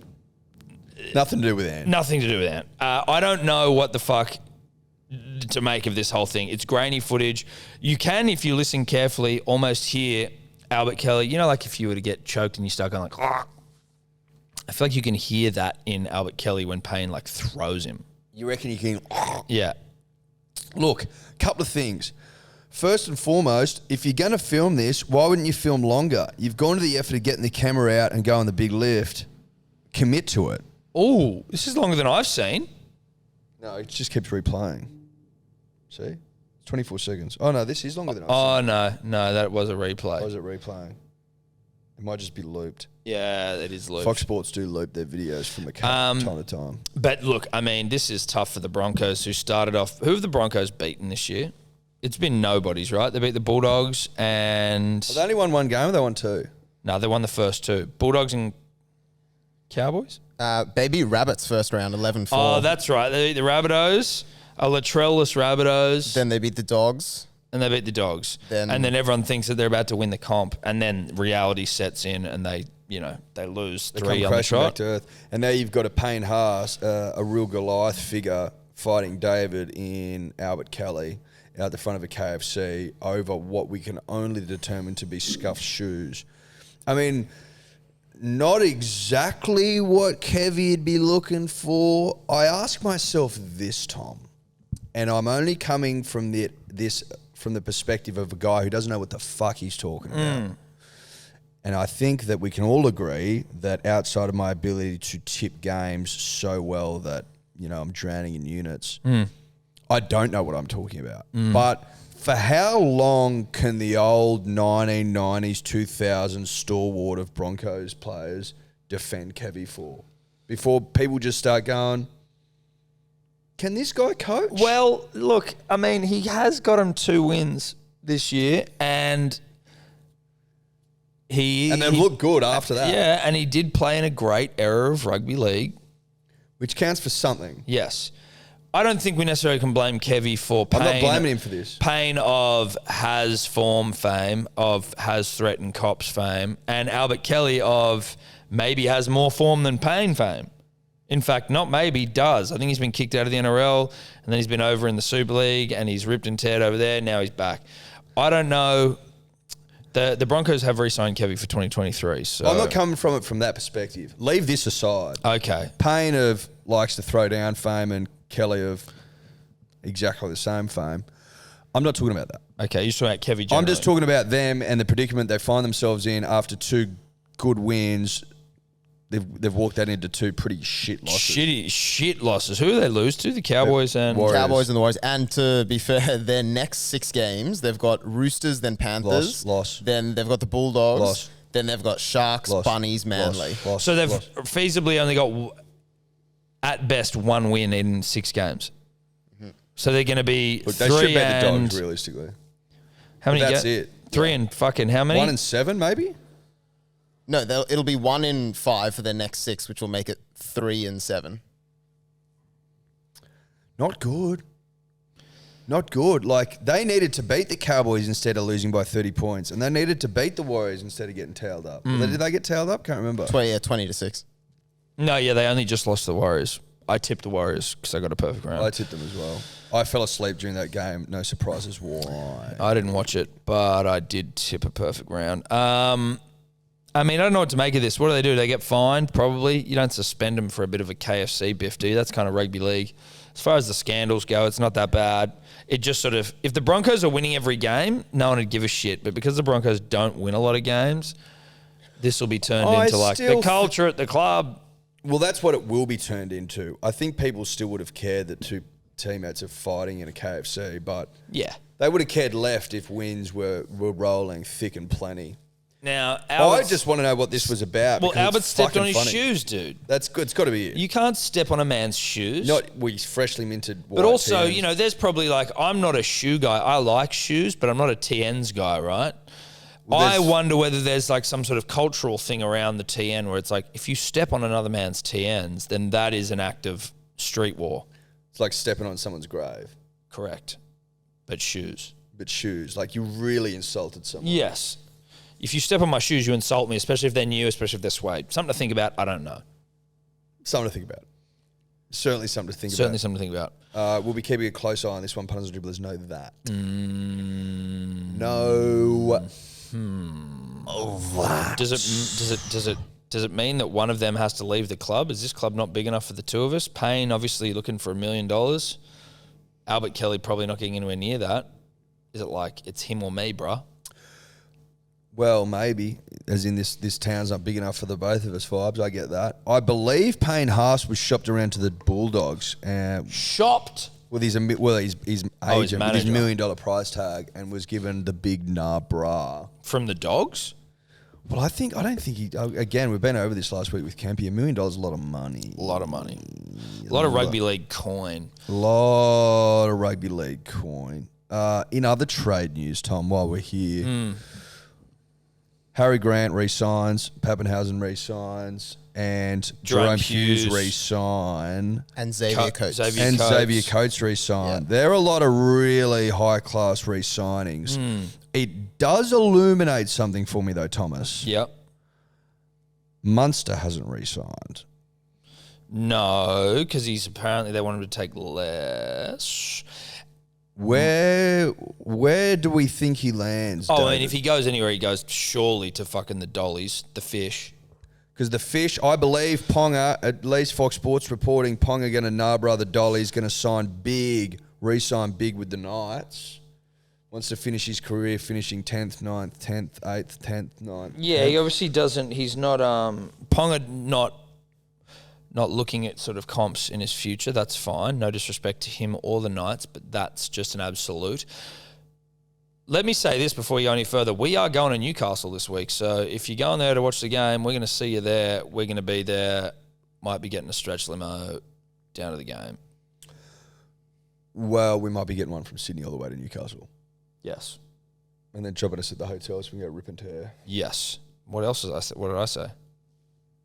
Nothing to do with Anne. Nothing to do with Anne. I don't know what the fuck to make of this whole thing. It's grainy footage. You can, if you listen carefully, almost hear Albert Kelly. Like if you were to get choked and you start going like, "Ah." I feel like you can hear that in Albert Kelly when Payne like throws him. You reckon you can... Yeah. Look, couple of things. First and foremost, if you're going to film this, why wouldn't you film longer? You've gone to the effort of getting the camera out and going the big lift. Commit to it. Oh, this is longer than I've seen. No, it just keeps replaying. See? It's 24 seconds. Oh, no, this is longer than I've seen. Oh, no, that was a replay. Why is it replaying? It might just be looped. Yeah, it is looped. Fox Sports do loop their videos from time to time. But look, I mean, this is tough for the Broncos who started off... Who have the Broncos beaten this year? It's been nobody's, right? They beat the Bulldogs and... Well, they only won one game or they won two? No, they won the first two. Bulldogs and Cowboys? Baby Rabbits first round, 11-4. Oh, that's right. They beat the Rabbitohs, a Latrell-less Rabbitohs. Then they beat the Dogs. And they beat the Dogs. Then everyone thinks that they're about to win the comp. And then reality sets in and they lose They three come on the crashing back trot. to earth. And now you've got a Payne Haas, a real Goliath figure, fighting David in Albert Kelly out the front of a KFC over what we can only determine to be scuffed shoes. I mean, not exactly what Kevy'd be looking for. I ask myself this, Tom, and I'm only coming from the perspective of a guy who doesn't know what the fuck he's talking about. And I think that we can all agree that outside of my ability to tip games so well that, I'm drowning in units, I don't know what I'm talking about. But for how long can the old 1990s, 2000s stalwart of Broncos players defend Kevy for? Before people just start going, can this guy coach? Well, look, I mean, he has got him 2 wins this year and And then look good after that. Yeah, and he did play in a great era of rugby league. Which counts for something. Yes. I don't think we necessarily can blame Kevy for pain. I'm not blaming him for this. Pain of has form fame, of has threatened cops fame, and Albert Kelly of maybe has more form than pain fame. In fact, not maybe, does. I think he's been kicked out of the NRL, and then he's been over in the Super League, and he's ripped and teared over there. Now he's back. I don't know. The Broncos have re-signed Kevy for 2023. So I'm not coming from it from that perspective. Leave this aside. Okay. Payne of likes to throw down fame and Kelly of exactly the same fame. I'm not talking about that. Okay, you're talking about Kevy generally. I'm just talking about them and the predicament they find themselves in after 2 good wins. They've walked out into 2 pretty shit losses. Shit losses. Who do they lose to? The Cowboys and Warriors. Cowboys and the Warriors. And to be fair, their next 6 games, they've got Roosters, then Panthers. Loss. Then they've got the Bulldogs. Loss. Then they've got Sharks, Loss. Bunnies, Manly. Loss. So they've Loss. feasibly only got, at best, 1 win in 6 games. So they're going to be Look, they 3 should beat the and... Dogs, realistically. How many? That's it. 3 and fucking how many? 1 and 7, maybe? No, it'll be 1 in 5 for their next 6, which will make it 3 and 7. Not good. Not good. Like, they needed to beat the Cowboys instead of losing by 30 points. And they needed to beat the Warriors instead of getting tailed up. Did they get tailed up? Can't remember. 20-6. No, yeah, they only just lost to the Warriors. I tipped the Warriors because I got a perfect round. I tipped them as well. I fell asleep during that game. No surprises why. I didn't watch it, but I did tip a perfect round. I mean, I don't know what to make of this. What do? They get fined? Probably. You don't suspend them for a bit of a KFC biff, do you? That's kind of rugby league. As far as the scandals go, it's not that bad. It just sort of, if the Broncos are winning every game, no one would give a shit. But because the Broncos don't win a lot of games, this will be turned into like the culture at the club. Well, that's what it will be turned into. I think people still would have cared that 2 teammates are fighting in a KFC, but Yeah. they would have cared left if wins were rolling thick and plenty. Now, I just want to know what this was about. Well, because Albert it's stepped fucking on his funny. shoes, dude. That's good. It's got to be it. You can't step on a man's shoes. Not we freshly minted. But white also, TNs. you know, there's probably like, I'm not a shoe guy. I like shoes, but I'm not a TNs guy, right? I wonder whether there's like some sort of cultural thing around the TN where it's like, if you step on another man's TNs, then that is an act of street war. It's like stepping on someone's grave. Correct. But shoes. But shoes, like you really insulted someone. Yes. If you step on my shoes, you insult me, especially if they're new, especially if they're suede. Something to think about, I don't know. Something to think about. Certainly something to think Certainly about. something to think about. We'll be keeping a close eye on this one. Punters and dribblers know that. No. Does it mean that one of them has to leave the club? Is this club not big enough for the 2 of us? Payne obviously looking for $1 million. Albert Kelly probably not getting anywhere near that. Is it like it's him or me, bruh? Well, maybe. As in this town's not big enough for the both of us vibes. I get that. I believe Payne Haas was shopped around to the Bulldogs. Shopped? With his agent, with his manager. $1 million price tag, and was given the big nah brah. From the Dogs? Well, I don't think he. Again, we've been over this last week with Campy. $1 million is a lot of money. A lot of money. A lot of rugby league coin. A lot of rugby league coin. In other trade news, Tom, while we're here, Harry Grant re-signs, Pappenhausen re-signs, and Jerome Hughes re-sign. And Xavier Coates. Xavier Coates re-sign. Yeah. There are a lot of really high-class re-signings. It does illuminate something for me, though, Thomas. Yep. Munster hasn't re-signed. No, because they want him to take less. Where do we think he lands? Oh, I mean, David? if he goes anywhere, he goes surely to fucking the Dollies, the fish. Because the fish, I believe Ponga, at least Fox Sports reporting, Ponga going to Narborough, the Dolly's going to re-sign big with the Knights. Wants to finish his career finishing 10th, 9th, 10th, 8th, 10th, 9th. Yeah, 10th. he obviously doesn't. He's not Ponga not looking at sort of comps in his future. That's fine. No disrespect to him or the Knights, but that's just an absolute. Let me say this before we go any further. We are going to Newcastle this week, so if you're going there to watch the game, we're going to see you there. We're going to be there. Might be getting a stretch limo down to the game. Well, we might be getting one from Sydney all the way to Newcastle. Yes. And then dropping us at the hotel so we can go rip and tear. Yes. What else did I say? What did I say?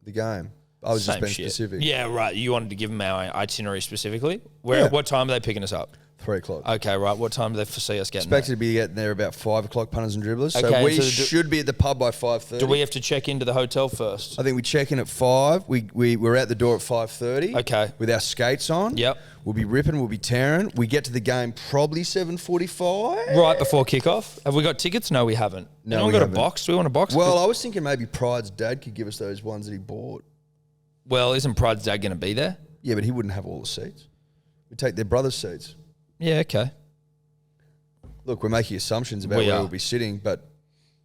The game. I was just Same being shit. specific. Yeah, right. You wanted to give them our itinerary specifically. Yeah. What time are they picking us up? 3 o'clock. Okay, right. What time do they foresee us getting Expected to be getting there about 5 o'clock, punters and dribblers. So Okay, we so should be at the pub by 5:30. there? Do we have to check into the hotel first? I think we check in at 5. We're out the door at 5:30. Okay. With our skates on. Yep. We'll be ripping. We'll be tearing. We get to the game probably 7:45. Right before kickoff. Have we got tickets? No, we haven't. No, Anyone we got haven't. a box? Do we want a box? Well, I was thinking maybe Pride's dad could give us those ones that he bought. Well, isn't Pride's dad going to be there? Yeah, but he wouldn't have all the seats. We take their brother's seats. Yeah, okay. Look, we're making assumptions about We where are. we'll be sitting, but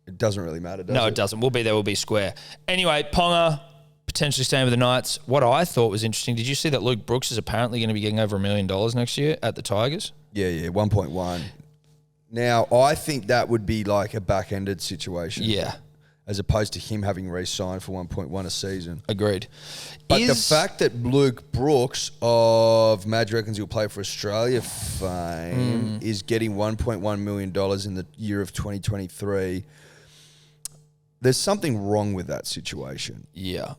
it doesn't really matter, does No, it? it doesn't. We'll be there. We'll be square. Anyway, Ponga potentially staying with the Knights. What I thought was interesting, did you see that Luke Brooks is apparently going to be getting over $1 million next year at the Tigers? Yeah, 1.1. Now, I think that would be like a back-ended situation. Yeah, As opposed to him having re-signed for 1.1 a season. agreed. But the fact that Luke Brooks of Madge reckons he'll play for Australia fame is getting $1.1 million in the year of 2023, there's something wrong with that situation. Yeah.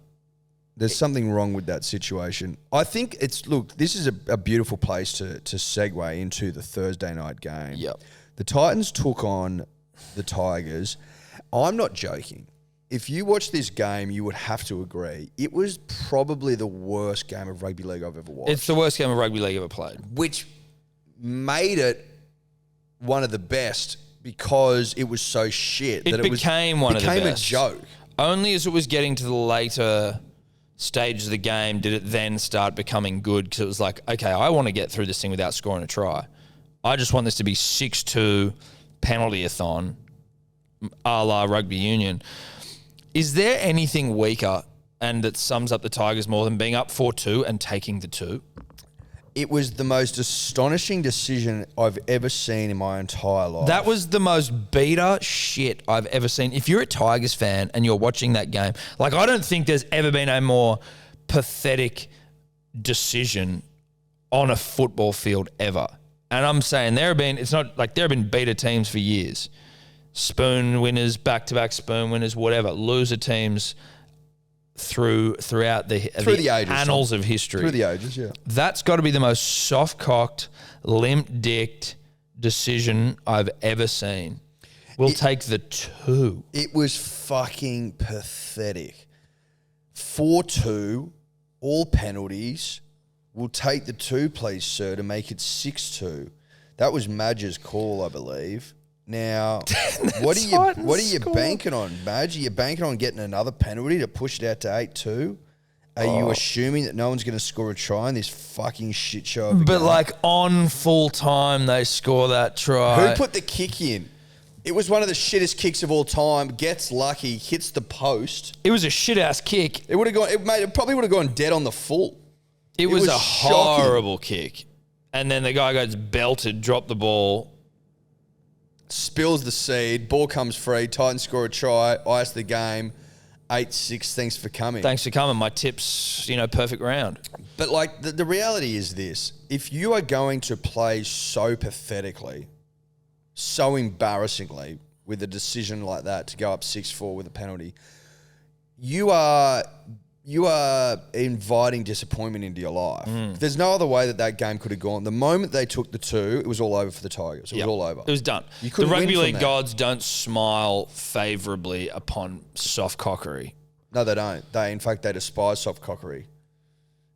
There's something wrong with that situation. I think this is a beautiful place to segue into the Thursday night game. Yep. The Titans took on the Tigers. I'm not joking. If you watch this game, you would have to agree. It was probably the worst game of rugby league I've ever watched. It's the worst game of rugby league ever played. Which made it one of the best because it was so shit. It became one of the best. Became a joke. Only as it was getting to the later stages of the game did it then start becoming good because it was like, okay, I want to get through this thing without scoring a try. I just want this to be 6-2 penalty-a-thon, a la rugby union. Is there anything weaker and that sums up the Tigers more than being up 4-2 and taking the 2? It was the most astonishing decision I've ever seen in my entire life. That was the most beater shit I've ever seen. If you're a Tigers fan and you're watching that game, like I don't think there's ever been a more pathetic decision on a football field ever. And I'm saying there have been beater teams for years. Spoon winners, back-to-back spoon winners, whatever, loser teams throughout the ages, annals of history. Through the ages, yeah. That's got to be the most soft-cocked, limp-dicked decision I've ever seen. We'll take the 2. It was fucking pathetic. 4-2, all penalties. We'll take the 2, please, sir, to make it 6-2. That was Madge's call, I believe. Now, what are you banking on, Madge? Are you banking on getting another penalty to push it out to 8-2? Are you assuming that no one's going to score a try in this fucking shit show of a But game? like on full time, they score that try. Who put the kick in? It was one of the shittest kicks of all time. Gets lucky, hits the post. It was a shit ass kick. It would have gone. It probably would have gone dead on the full. It was a shocking. horrible kick. And then the guy goes belted, dropped the ball. Spills the seed. Ball comes free. Titans score a try. Ice the game. 8-6. Thanks for coming. Thanks for coming. My tips, perfect round. But like the reality is this: if you are going to play so pathetically, so embarrassingly with a decision like that to go up 6-4 with a penalty, you are inviting disappointment into your life. There's no other way that game could have gone. The moment they took the 2, it was all over for the Tigers. It was all over. It was done. You The couldn't rugby win from league that. gods don't smile favourably upon soft cockery. No, they don't. In fact, they despise soft cockery.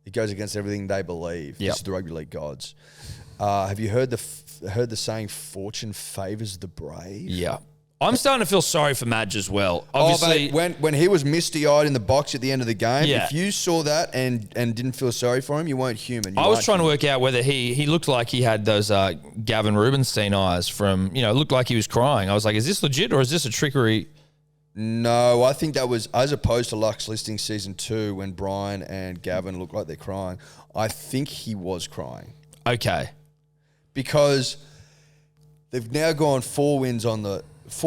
It goes against everything they believe. Yep. This is the rugby league gods. Have you heard the saying, fortune favours the brave? Yeah. I'm starting to feel sorry for Madge as well. Obviously, when he was misty-eyed in the box at the end of the game, Yeah. if you saw that and didn't feel sorry for him, you weren't human. I was trying to work out whether he looked like he had those Gavin Rubinstein eyes from, looked like he was crying. I was like, is this legit or is this a trickery? No, I think that was, as opposed to Luxe Listings season 2 when Brian and Gavin look like they're crying, I think he was crying. Okay. Because they've now gone 4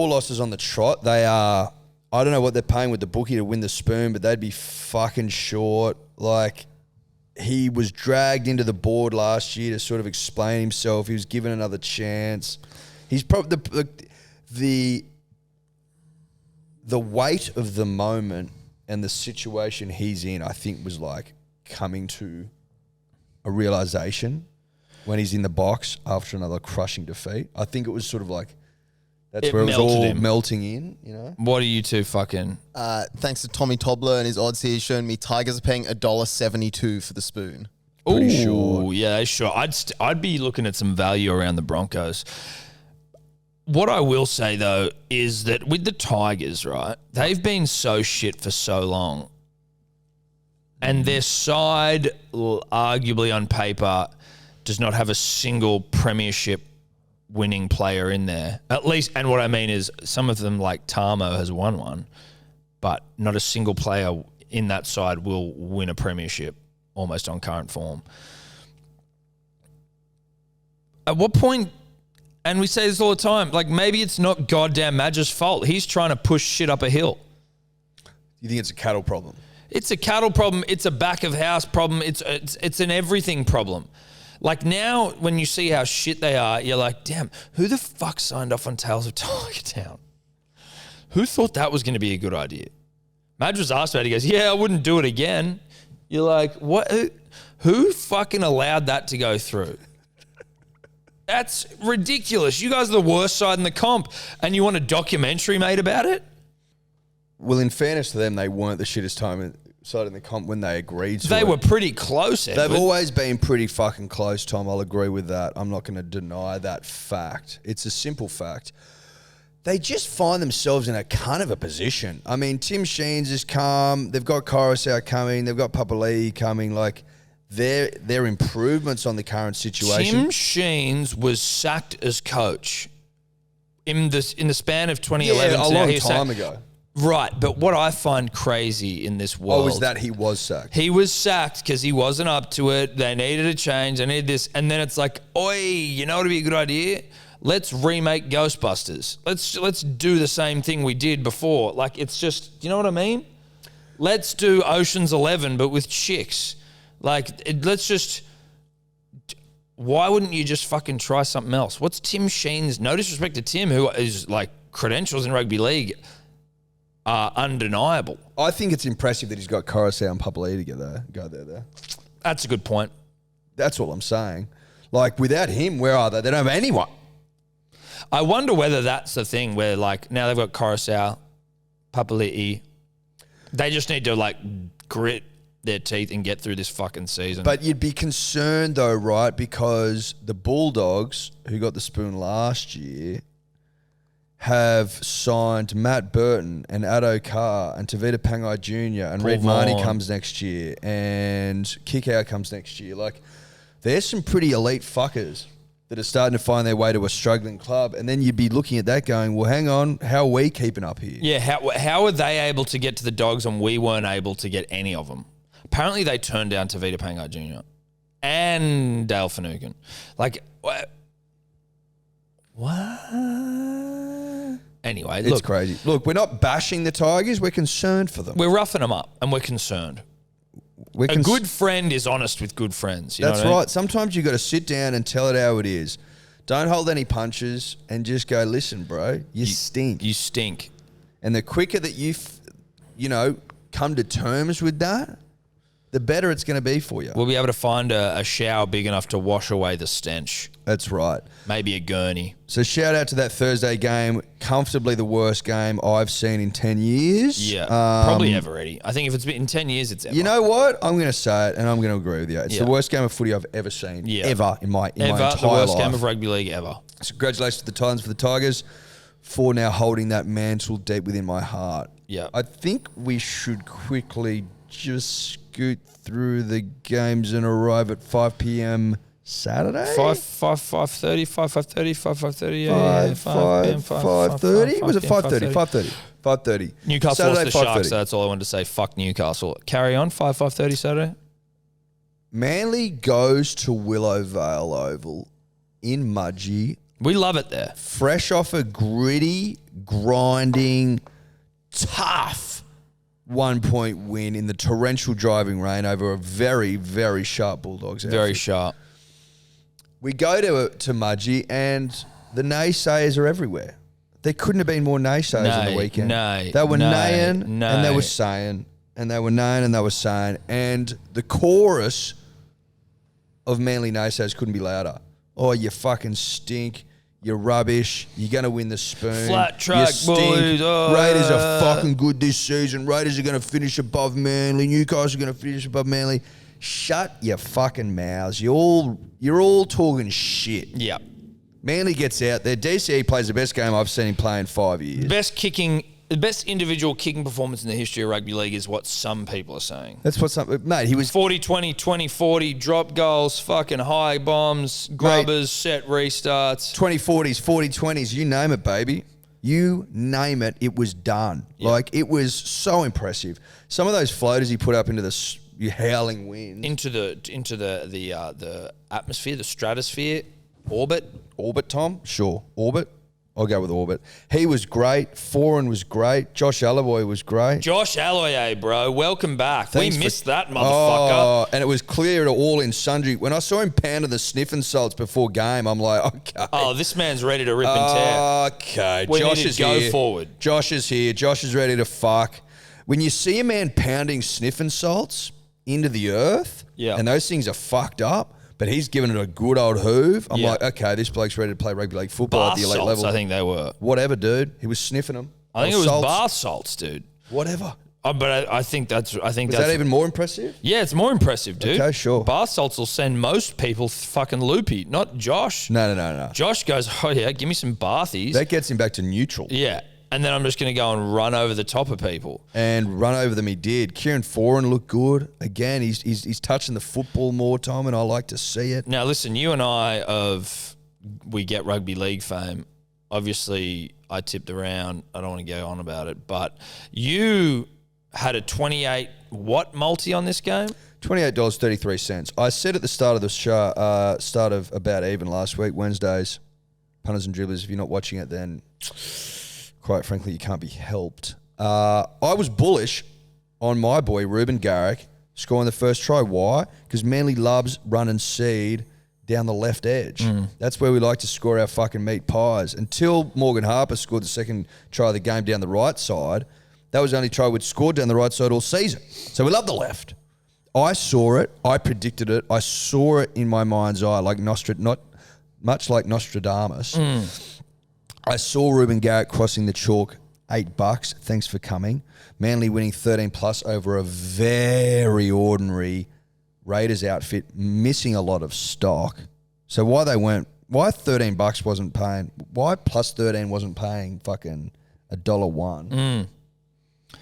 losses on the trot. They are, I don't know what they're paying with the bookie to win the spoon, but they'd be fucking short. Like, he was dragged into the board last year to sort of explain himself. He was given another chance. He's probably the weight of the moment and the situation he's in, I think, was like coming to a realization when he's in the box after another crushing defeat. I think it was sort of like that's where it was all melting in, you know? What are you two fucking... Thanks to Tommy Tobler and his odds here, showing me Tigers are paying $1.72 for the spoon. Pretty Ooh, sure. Yeah, sure. I'd be looking at some value around the Broncos. What I will say, though, is that with the Tigers, right, they've been so shit for so long. And their side, arguably on paper, does not have a single premiership winning player in there. At least, and what I mean is some of them, like Tamo, has won one, but not a single player in that side will win a premiership almost on current form. At what point... And we say this all the time, like maybe it's not goddamn Madge's fault. He's trying to push shit up a hill. You think it's a cattle problem? It's a cattle problem. It's a back of house problem. It's an everything problem. Like now when you see how shit they are, you're like, damn, who the fuck signed off on Tales of Tiger Town? Who thought that was going to be a good idea? Madge was asked about it. He goes, yeah, I wouldn't do it again. You're like, what? Who fucking allowed that to go through? That's ridiculous. You guys are the worst side in the comp, and you want a documentary made about it? Well, in fairness to them, they weren't the shittest side in the comp when they agreed to it. They were pretty close, Edward. They've always been pretty fucking close, Tom. I'll agree with that. I'm not going to deny that fact. It's a simple fact. They just find themselves in a kind of a position. I mean, Tim Sheens has come. They've got Coruscant coming. They've got Papali'i coming. Like... Their improvements on the current situation. Tim Sheens was sacked as coach in the span of 2011. Yeah, a long time ago. Right, but what I find crazy in this world... Oh, is that he was sacked? He was sacked because he wasn't up to it. They needed a change. They needed this. And then it's like, oi, you know what would be a good idea? Let's remake Ghostbusters. Let's do the same thing we did before. Like, it's just... You know what I mean? Let's do Ocean's 11, but with chicks. Like, let's just... Why wouldn't you just fucking try something else? What's Tim Sheen's... No disrespect to Tim, who is, like, credentials in rugby league are undeniable. I think it's impressive that he's got Coruscant and Papali'i together. Go there. That's a good point. That's all I'm saying. Like, without him, where are they? They don't have anyone. I wonder whether that's the thing where, like, now they've got Coruscant, Papali'i. They just need to, like, grit their teeth and get through this fucking season. But you'd be concerned though, right? Because the Bulldogs, who got the spoon last year, have signed Matt Burton and Addo Carr and Tavita Pangai Jr. and Reid Marnie comes next year and Kickout comes next year. Like, there's some pretty elite fuckers that are starting to find their way to a struggling club. And then you'd be looking at that going, well, hang on, how are we keeping up here? Yeah, how are they able to get to the Dogs and we weren't able to get any of them? Apparently they turned down Tavita Pangai Jr. and Dale Finucane. Like, what? Anyway, it's crazy. Look, we're not bashing the Tigers. We're concerned for them. We're roughing them up and we're concerned. A good friend is honest with good friends. That's right. Sometimes you got to sit down and tell it how it is. Don't hold any punches and just go, listen, bro, you stink. You stink. And the quicker that you come to terms with that, the better it's going to be for you. We'll be able to find a shower big enough to wash away the stench. That's right. Maybe a gurney. So shout out to that Thursday game. Comfortably the worst game I've seen in 10 years. Yeah, probably ever, Eddie. I think if it's been in 10 years, it's ever. You know what? I'm going to say it, and I'm going to agree with you. It's the worst game of footy I've ever seen. Yeah. Ever in my entire life. The worst game of rugby league ever. So congratulations to the Titans for the Tigers for now holding that mantle deep within my heart. Yeah. I think we should quickly just scoot through the games and arrive at 5 p.m. Saturday? 5:30, 5:30, yeah. 5:30? Was it 5:30? 5:30. Newcastle Saturday, lost the Sharks, so that's all I wanted to say. Fuck Newcastle. Carry on, 5:30 Saturday. Manly goes to Willowvale Oval in Mudgee. We love it there. Fresh off a gritty, grinding, tough 1-point win in the torrential driving rain over a very, very sharp Bulldogs outfit. Very sharp. We go to Mudgee and the naysayers are everywhere. There couldn't have been more naysayers on the weekend. They were naying and they were saying and they were known and they were saying, and the chorus of Manly naysayers couldn't be louder. Oh, you fucking stink. You're rubbish. You're going to win the spoon. Flat track, you stink. boys. Oh, Raiders are fucking good this season. Raiders are going to finish above Manly. Newcastle are going to finish above Manly. Shut your fucking mouths. You're all talking shit. Yeah. Manly gets out there. DCE plays the best game I've seen him play in 5 years. The best individual kicking performance in the history of rugby league is what some people are saying. That's what mate, he was 40-20, 20-40, drop goals, fucking high bombs, grubbers, set restarts. 2040s, 4020s, you name it, baby. You name it, it was done. Yeah. Like, it was so impressive. Some of those floaters he put up into the howling wind. Into the atmosphere, the stratosphere, orbit. Orbit, Tom? Sure. Orbit? I'll go with Orbit. He was great. Foran was great. Josh Alloy was great. Josh Alloy, bro. Welcome back. Thanks we for- missed that motherfucker. Oh, and it was clear to all in sundry. When I saw him pounding the sniffing salts before game, I'm like, okay. Oh, this man's ready to rip and tear. Okay. We Josh need to is go here. forward. Josh is here. Josh is ready to fuck. When you see a man pounding sniffing salts into the earth, Yeah. and those things are fucked up, but he's giving it a good old hoove, I'm Yeah. like, okay, this bloke's ready to play rugby league football Bath at the elite salts, level. I think they were. Whatever, dude. He was sniffing them. I think it was salts. bath salts, dude. Whatever. But I think that's. Was that even more impressive? Yeah, it's more impressive, dude. Okay, sure. Bath salts will send most people fucking loopy, not Josh. No. Josh goes, oh yeah, give me some bathies. That gets him back to neutral. Yeah. And then I'm just going to go and run over the top of people. And run over them he did. Kieran Foran looked good. Again, he's touching the football more, Tom, and I like to see it. Now, listen, you and I we get rugby league fame. Obviously, I tipped around. I don't want to go on about it. But you had a 28 what multi on this game? $28.33. I said at the start of the show, start of About Even last week, Wednesdays, punters and dribblers, if you're not watching it, then quite frankly, you can't be helped. I was bullish on my boy, Ruben Garrick, scoring the first try. Why? Because Manly loves run and seed down the left edge. That's where we like to score our fucking meat pies. Until Morgan Harper scored the second try of the game down the right side, that was the only try we'd scored down the right side all season. So we love the left. I saw it. I predicted it. I saw it in my mind's eye, like not much like Nostradamus. I saw Ruben Garrett crossing the chalk, $8. Thanks for coming. Manly winning 13 plus over a very ordinary Raiders outfit, missing a lot of stock. So why $13 wasn't paying, why plus 13 wasn't paying fucking $1.01?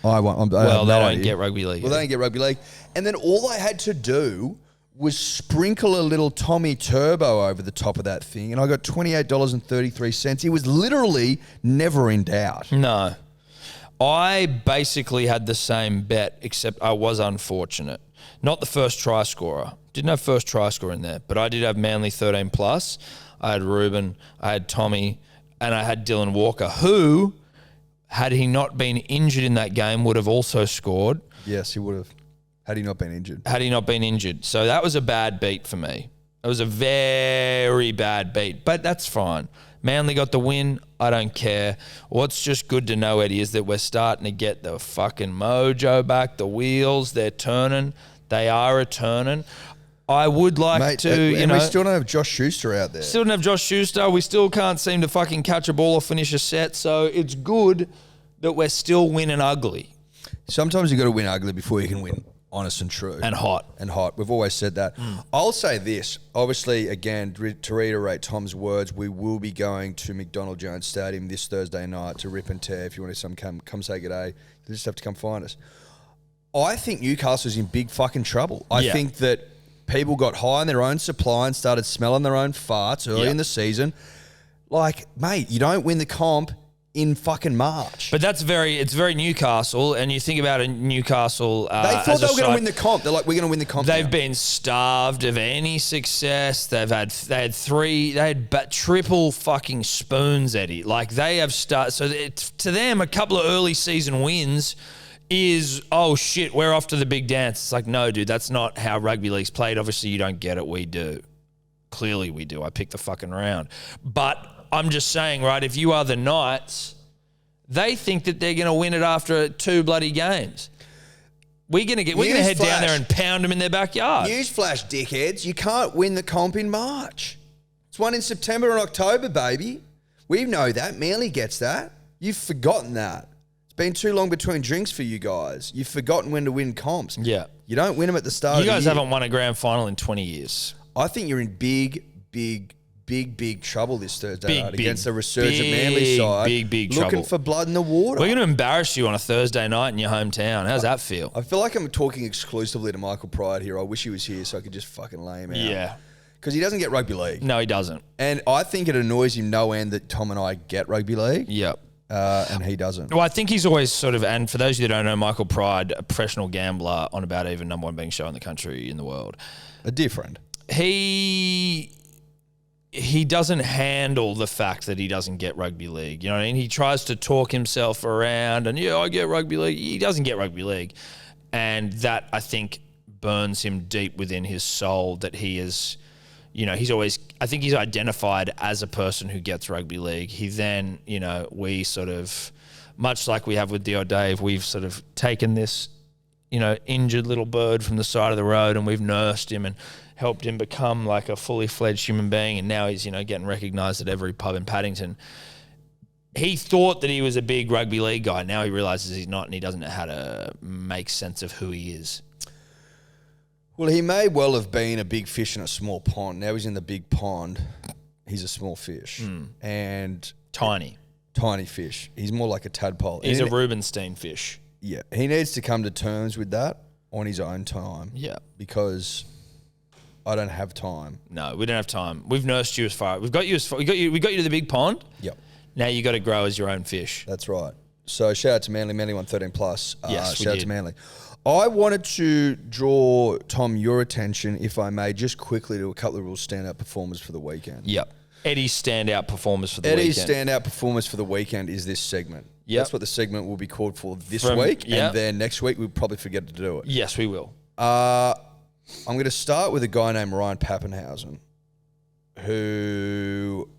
Well, they don't get rugby league. Well, they don't get rugby league. And then all I had to do was sprinkle a little Tommy Turbo over the top of that thing, and I got $28.33. It was literally never in doubt. No. I basically had the same bet, except I was unfortunate. Not the first try scorer. Didn't have first try scorer in there, but I did have Manly 13 plus. I had Ruben, I had Tommy, and I had Dylan Walker, who, had he not been injured in that game, would have also scored. Yes, he would have. Had he not been injured. So that was a bad beat for me. It was a very bad beat, but that's fine. Manly got the win. I don't care. What's just good to know, Eddie, is that we're starting to get the fucking mojo back. The wheels, they're turning. They are a turning. I would like to, we still don't have Josh Schuster out there. Still don't have Josh Schuster. We still can't seem to fucking catch a ball or finish a set. So it's good that we're still winning ugly. Sometimes you got to win ugly before you can win honest and true. And hot. We've always said that. I'll say this. Obviously, again, to reiterate Tom's words, we will be going to McDonald Jones Stadium this Thursday night to rip and tear. If you want to come say good day, you just have to come find us. I think Newcastle's in big fucking trouble. I think that people got high on their own supply and started smelling their own farts early in the season. Like, mate, you don't win the comp in fucking March. But it's very Newcastle, and you think about it, Newcastle. They thought they were going to win the comp. They're like, we're going to win the comp. They've been starved of any success. They had triple fucking spoons, Eddie. Like they have started. So to them, a couple of early season wins is, oh shit, we're off to the big dance. It's like, no, dude, that's not how rugby league's played. Obviously, you don't get it. We do. Clearly, we do. I picked the fucking round, but I'm just saying, right, if you are the Knights, they think that they're going to win it after 2 bloody games. We're gonna head down there and pound them in their backyard. Newsflash, dickheads. You can't win the comp in March. It's one in September and October, baby. We know that. Manly gets that. You've forgotten that. It's been too long between drinks for you guys. You've forgotten when to win comps. Yeah. You don't win them at the start of the year. You guys haven't won a grand final in 20 years. I think you're in big trouble this Thursday night against the resurgent Manly side. Big trouble. Looking for blood in the water. We're going to embarrass you on a Thursday night in your hometown. How's that feel? I feel like I'm talking exclusively to Michael Pride here. I wish he was here so I could just fucking lay him out. Yeah. Because he doesn't get rugby league. No, he doesn't. And I think it annoys him no end that Tom and I get rugby league. Yep. And he doesn't. Well, I think he's always sort of, and for those of you that don't know, Michael Pride, a professional gambler on About Even, number one betting show in the country, in the world. A dear friend. He doesn't handle the fact that he doesn't get rugby league. You know what I mean? He tries to talk himself around and, I get rugby league. He doesn't get rugby league. And that, I think, burns him deep within his soul that he is, I think he's identified as a person who gets rugby league. He then, we sort of, much like we have with Dio Dave, we've sort of taken this, injured little bird from the side of the road and we've nursed him and helped him become like a fully fledged human being. And now he's, getting recognised at every pub in Paddington. He thought that he was a big rugby league guy. Now he realises he's not and he doesn't know how to make sense of who he is. Well, he may well have been a big fish in a small pond. Now he's in the big pond. He's a small fish. And Tiny fish. He's more like a tadpole. He's a Rubenstein fish. Yeah. He needs to come to terms with that on his own time. Yeah. Because I don't have time. No, we don't have time. We've nursed you as far. We got you to the big pond. Yep. Now you got to grow as your own fish. That's right. So shout out to Manly. Manly won 13 plus. Yes, shout out to Manly. I wanted to draw, Tom, your attention, if I may, just quickly to a couple of real standout performers for the weekend. Yep. Eddie's standout performers for the weekend. Eddie's standout performers for the weekend is this segment. Yep. That's what the segment will be called for this week. Yep. And then next week we'll probably forget to do it. Yes, we will. I'm going to start with a guy named Ryan Pappenhausen, who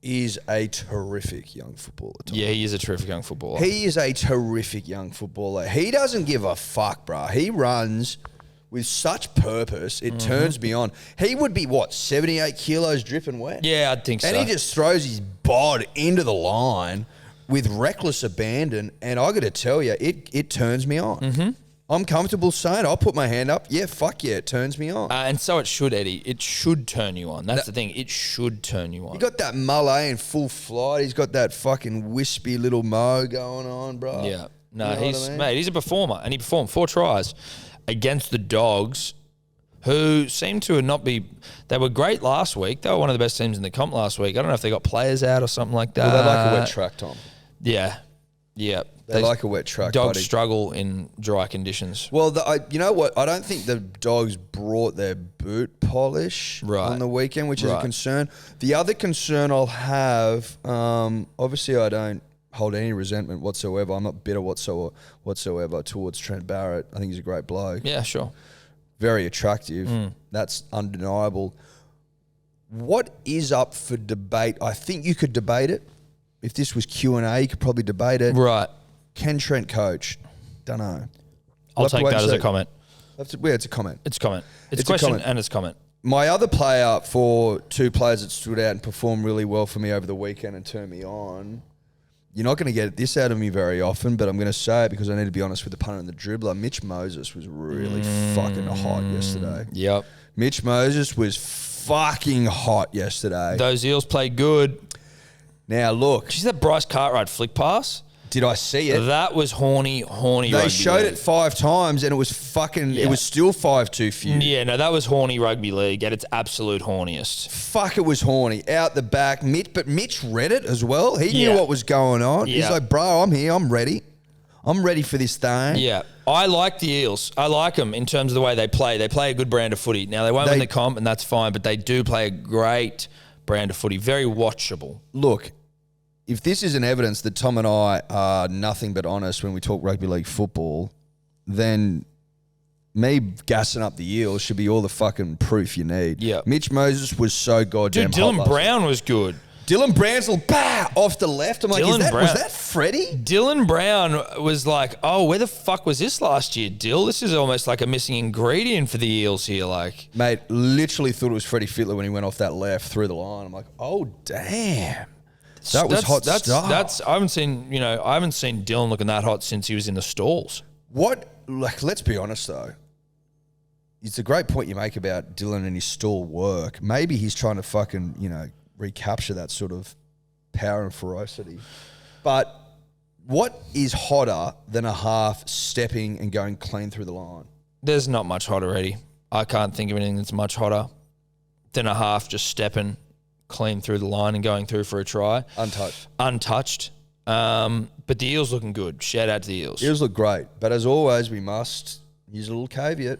is a terrific young footballer. Tom. Yeah, he is a terrific young footballer. He is a terrific young footballer. He doesn't give a fuck, bruh. He runs with such purpose, it turns me on. He would be, 78 kilos dripping wet? Yeah, I think so. And he just throws his bod into the line with reckless abandon, and I got to tell you, it turns me on. Mm-hmm. I'm comfortable saying, I'll put my hand up. Yeah, fuck yeah, it turns me on. And so it should, Eddie. It should turn you on. That's the thing. It should turn you on. He got that mullet in full flight. He's got that fucking wispy little mo going on, bro. Yeah. No, You know what I mean? mate, he's a performer, and he performed 4 tries against the Dogs, who seem to not be. They were great last week. They were one of the best teams in the comp last week. I don't know if they got players out or something like that. Well, they like a wet track, Tom. Yeah. They like a wet track. Dogs buddy. struggle in dry conditions. Well, you know what? I don't think the Dogs brought their boot polish on the weekend, which is a concern. The other concern I'll have, obviously I don't hold any resentment whatsoever. I'm not bitter whatsoever towards Trent Barrett. I think he's a great bloke. Yeah, sure. Very attractive. That's undeniable. What is up for debate? I think you could debate it. If this was Q&A, you could probably debate it. Right. Can Trent coach? Don't know. I'll take that as a comment. It's a comment. It's a comment. It's a It's a question comment. and it's a comment. My other player for 2 players that stood out and performed really well for me over the weekend and turned me on, you're not going to get this out of me very often, but I'm going to say it because I need to be honest with the punter and the dribbler. Mitch Moses was really fucking hot yesterday. Yep. Mitch Moses was fucking hot yesterday. Those Eels played good. Now, look. Did you see that Bryce Cartwright flick pass? Did I see it? That was horny They rugby showed league. it 5 times and it was fucking, it was still 5 too few. Yeah, no, that was horny rugby league at its absolute horniest. Fuck, it was horny. Out the back. But Mitch read it as well. He knew what was going on. Yeah. He's like, bro, I'm here. I'm ready. I'm ready for this thing. Yeah. I like the Eels. I like them in terms of the way they play. They play a good brand of footy. Now, they won't win the comp, and that's fine, but they do play a great brand of footy. Very watchable. Look, if this isn't evidence that Tom and I are nothing but honest when we talk rugby league football, then me gassing up the Eels should be all the fucking proof you need. Yeah. Mitch Moses was so goddamn Dude, hot Dylan last Brown was good. Dylan Bransell, off the left. I'm like, Dylan was Brown. that Freddie? Dylan Brown was like, oh, where the fuck was this last year, Dill? This is almost like a missing ingredient for the Eels here. Like, Mate, literally thought it was Freddie Fittler when he went off that left through the line. I'm like, oh, damn. That was hot stuff. I haven't seen Dylan looking that hot since he was in the stalls. Let's be honest, though. It's a great point you make about Dylan and his stall work. Maybe he's trying to fucking, recapture that sort of power and ferocity. But what is hotter than a half stepping and going clean through the line? There's not much hotter, Eddie. I can't think of anything that's much hotter than a half just stepping clean through the line and going through for a try. Untouched. But the Eels looking good. Shout out to the Eels. Eels look great. But as always, we must use a little caveat.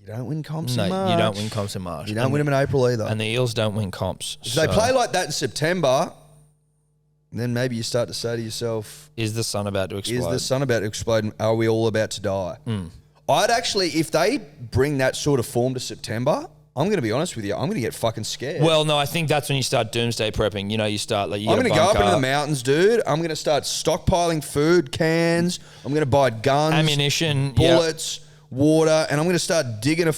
You don't win comps in March. No, you don't win comps in March. You don't win them in April either. And the Eels don't win comps. If they play like that in September, then maybe you start to say to yourself, is the sun about to explode? Is the sun about to explode and are we all about to die? I'd actually, if they bring that sort of form to September, I'm going to be honest with you, I'm going to get fucking scared. Well, no, I think that's when you start doomsday prepping. You start like, I'm going to go up into the mountains, dude. I'm going to start stockpiling food, cans. I'm going to buy guns, ammunition, bullets, water, and I'm going to start digging a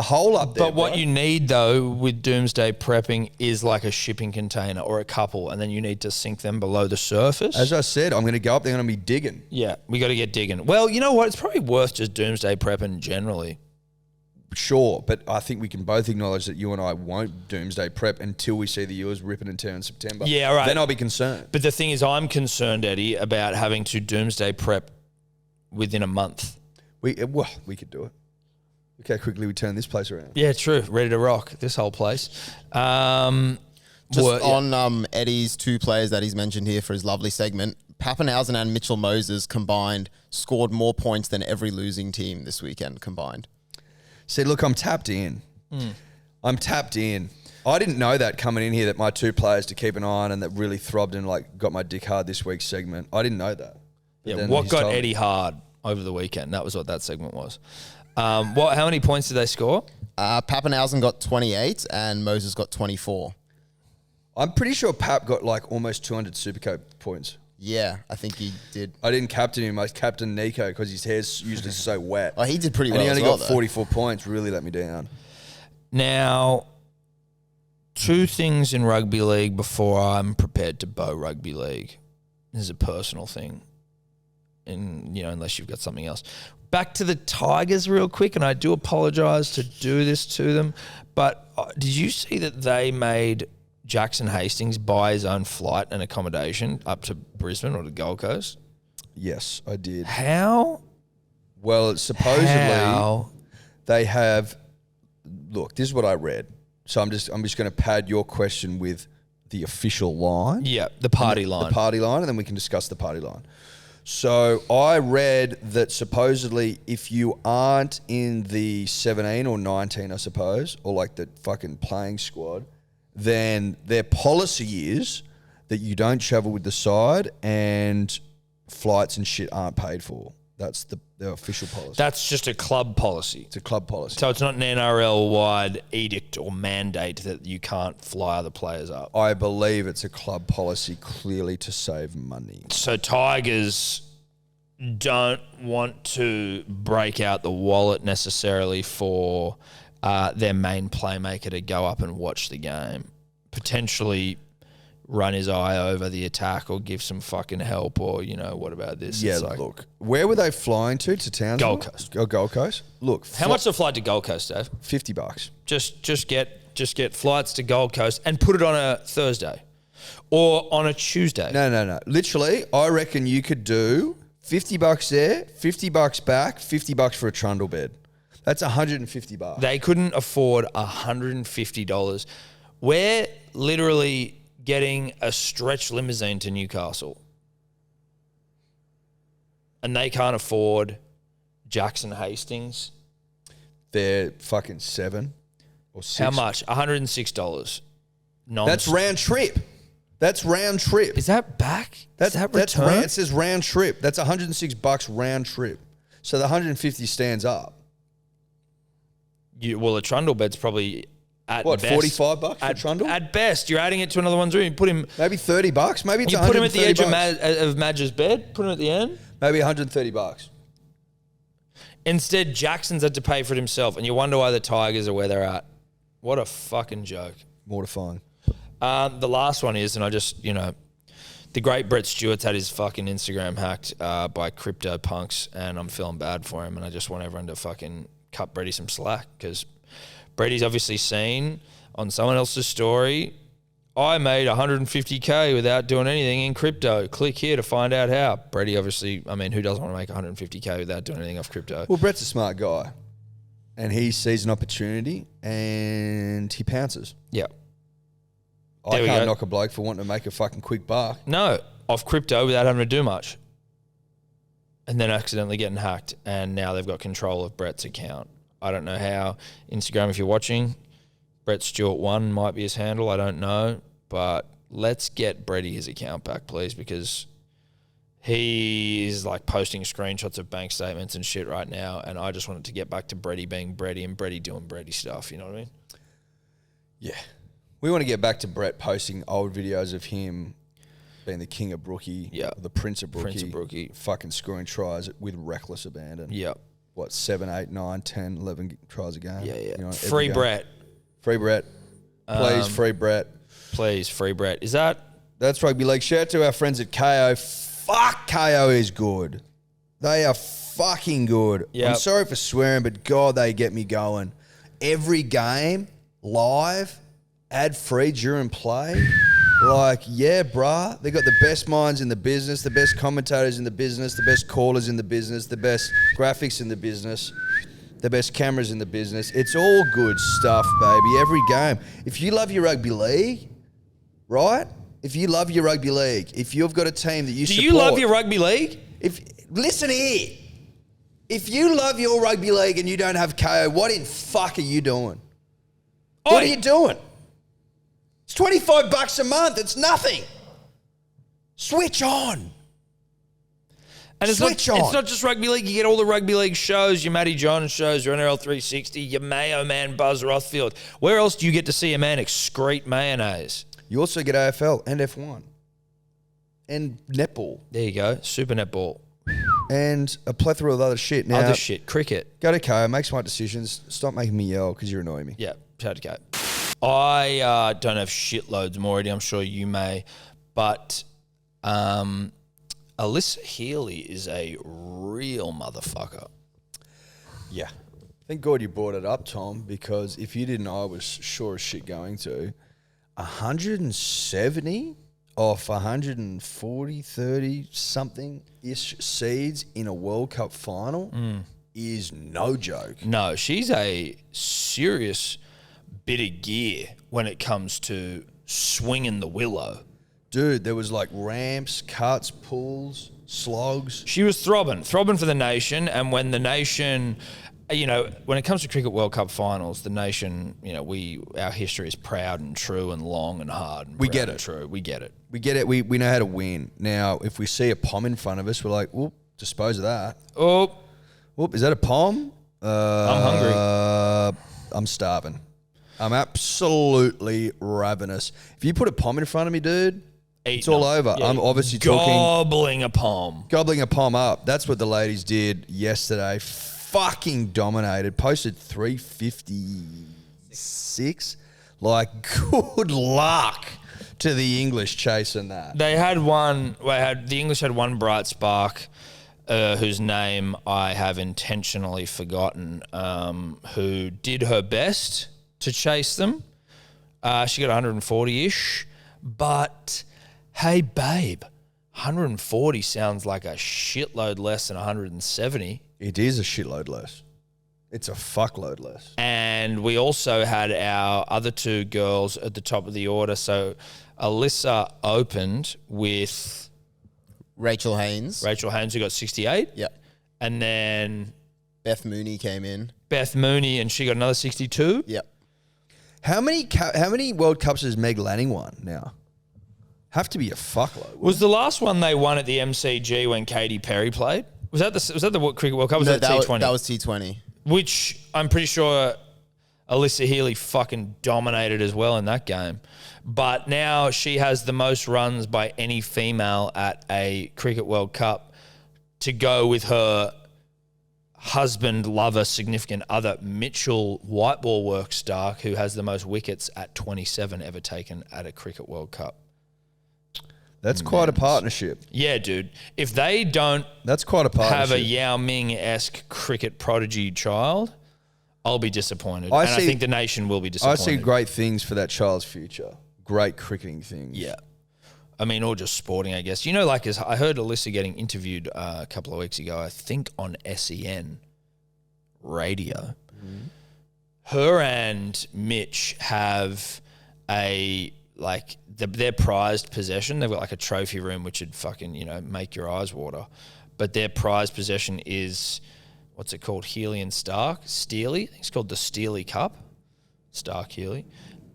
hole up there. But what you need, though, with doomsday prepping is like a shipping container or a couple, and then you need to sink them below the surface. As I said, I'm going to go up there and I'm going to be digging. Yeah, we got to get digging. Well, you know what? It's probably worth just doomsday prepping generally. Sure, but I think we can both acknowledge that you and I won't doomsday prep until we see the Eels ripping and tear in September. Yeah, right. Then I'll be concerned. But the thing is, I'm concerned, Eddie, about having to doomsday prep within a month. We could do it. Look how quickly we turn this place around. Yeah, true. Ready to rock this whole place. On Eddie's two players that he's mentioned here for his lovely segment, Pappenhausen and Mitchell Moses combined scored more points than every losing team this weekend combined. See, look, I'm tapped in. I'm tapped in. I didn't know that coming in here, that my two players to keep an eye on and that really throbbed and got my dick hard this week's segment. I didn't know that. Yeah, what got Eddie hard over the weekend? That was what that segment was. How many points did they score? Pappenhausen got 28 and Moses got 24. I'm pretty sure Pap got almost 200 Supercoach points. Yeah, I think he did. I didn't captain him. I captained Nico because his hair's usually so wet. Oh, he did pretty well. And he only got 44 points. Really let me down. Now, two things in rugby league before I'm prepared to bow rugby league. This is a personal thing. And, unless you've got something else. Back to the Tigers real quick, and I do apologise to do this to them, but did you see that they made Jackson Hastings buy his own flight and accommodation up to Brisbane or the Gold Coast? Yes, I did. How? Well, supposedly they have. Look, this is what I read. So I'm just going to pad your question with the official line. Yeah, the party line. The party line, and then we can discuss the party line. So I read that supposedly if you aren't in the 17 or 19, I suppose, or the fucking playing squad, then their policy is that you don't travel with the side and flights and shit aren't paid for. That's the official policy. That's just a club policy. It's a club policy. So it's not an NRL-wide edict or mandate that you can't fly other players up. I believe it's a club policy clearly to save money. So Tigers don't want to break out the wallet necessarily for their main playmaker to go up and watch the game. Potentially run his eye over the attack or give some fucking help or, what about this? Yeah, look. Where were they flying to Townsville? Gold Coast. Oh, Gold Coast? Look. How much the flight to Gold Coast, Dave? $50. Just get flights to Gold Coast and put it on a Thursday or on a Tuesday. No. Literally, I reckon you could do $50 there, $50 back, $50 for a trundle bed. That's $150. They couldn't afford $150. We're literally getting a stretch limousine to Newcastle. And they can't afford Jackson Hastings. They're fucking $7 or $6. How much? $106. That's round trip. Is that back? Is that return? It says round trip. That's $106 round trip. So the $150 stands up. A trundle bed's probably At What, best. $45 for Trundle? At best, you're adding it to another one's room. You put him. Maybe $30. Maybe it's You put him at the edge $130. of Madge's bed. Put him at the end. Maybe $130. Instead, Jackson's had to pay for it himself, and you wonder why the Tigers are where they're at. What a fucking joke. Mortifying. The last one is, and I just, the great Brett Stewart's had his fucking Instagram hacked by crypto punks, and I'm feeling bad for him, and I just want everyone to fucking cut Brady some slack, because Brady's obviously seen on someone else's story, I made 150K without doing anything in crypto. Click here to find out how. Brady obviously, I mean, who doesn't want to make 150K without doing anything off crypto? Well, Brett's a smart guy, and he sees an opportunity, and he pounces. Yeah. I There we can't go. knock a bloke for wanting to make a fucking quick buck. No, off crypto without having to do much. And then accidentally getting hacked, and now they've got control of Brett's account. I don't know how. Instagram, if you're watching, Brett Stewart 1 might be his handle. I don't know. But let's get Brady his account back, please, because he is like posting screenshots of bank statements and shit right now, and I just wanted to get back to Brady being Brady and Brady doing Brady stuff. You know what I mean? Yeah. We want to get back to Brett posting old videos of him being the king of Brookie, Yeah. the Prince of Brookie, Prince of Brookie. fucking scoring tries with reckless abandon. Yep. What, 7, 8, 9, 10, 11 tries a game? Yeah, yeah. You know, every Free game. Brett. Free Brett. Please, free Brett. Please, free Brett. Is that... That's Rugby League. Shout out to our friends at KO. Fuck, KO is good. They are fucking good. Yep. I'm sorry for swearing, but God, they get me going. Every game, live, ad-free during play. Like, yeah, bruh. They got the best minds in the business, the best commentators in the business, the best callers in the business, the best graphics in the business, the best cameras in the business. It's all good stuff, baby. Every game. If you love your rugby league, right? If you love your rugby league, if you've got a team that you Do support... you love your rugby league? Listen here. If you love your rugby league and you don't have KO, what in fuck are you doing? What are you doing? It's $25 a month. It's nothing. Switch on. And Switch on. It's not just rugby league. You get all the rugby league shows, your Matty John shows, your NRL 360, your Mayo man Buzz Rothfield. Where else do you get to see a man excrete mayonnaise? You also get AFL and F1 and netball There you go. Super netball. and a plethora of other shit. Now, Other shit. Cricket. go to KO, make smart decisions. Stop making me yell because you're annoying me. Yeah. Shout out to Kate. I don't have shitloads more already. I'm sure you may. But Alyssa Healy is a real motherfucker. Yeah. Thank God you brought it up, Tom, because if you didn't, I was sure as shit going to. 170 off 140, 30 something-ish seeds in a World Cup final is no joke. No, she's a serious bit of gear when it comes to swinging the willow. Dude, there was like ramps, cuts, pulls, slogs. She was throbbing for the nation, and when the nation, when it comes to Cricket World Cup finals, the nation, our history is proud and true and long and hard. And We proud get and it. True. We get it. We get it. We know how to win. Now, if we see a pom in front of us, we're like, whoop, dispose of that. Oh, Whoop, is that a pom? I'm hungry. I'm starving. I'm absolutely ravenous. If you put a pom in front of me, dude, it's all over. Yeah. I'm obviously talking Gobbling a palm. gobbling a pom up. That's what the ladies did yesterday. Fucking dominated. Posted 356. Like, good luck to the English chasing that. They had one. The English had one bright spark, whose name I have intentionally forgotten, who did her best to chase them. She got 140-ish, but hey, babe, 140 sounds like a shitload less than 170. It is a shitload less. It's a fuckload less. And we also had our other two girls at the top of the order. So Alyssa opened with Rachel Haynes. who got 68. Yep. And then Beth Mooney came in. Beth Mooney, and she got another 62. Yep. How many World Cups has Meg Lanning won now? Have to be a fuckload. Was the last one they won at the MCG when Katy Perry played? Was that the Cricket World Cup? Was No, that the T20? that was T20. Which I'm pretty sure Alyssa Healy fucking dominated as well in that game. But now she has the most runs by any female at a Cricket World Cup to go with her husband, lover, significant other, Mitchell Whiteball Works Stark, who has the most wickets at 27 ever taken at a Cricket World Cup. That's quite a partnership. Yeah, dude. If they don't That's quite a partnership. have a Yao Ming-esque cricket prodigy child, I'll be disappointed. I I think the nation will be I disappointed. see great things for that child's future. Great cricketing things. Yeah. I mean, or just sporting, I guess. You know, like I heard Alyssa getting interviewed a couple of weeks ago, I think on SEN radio. Mm-hmm. Her and Mitch have their prized possession. They've got like a trophy room, which would fucking, make your eyes water. But their prized possession is, what's it called? Healy and Stark? Steely? I think it's called the Steely Cup. Stark Healy.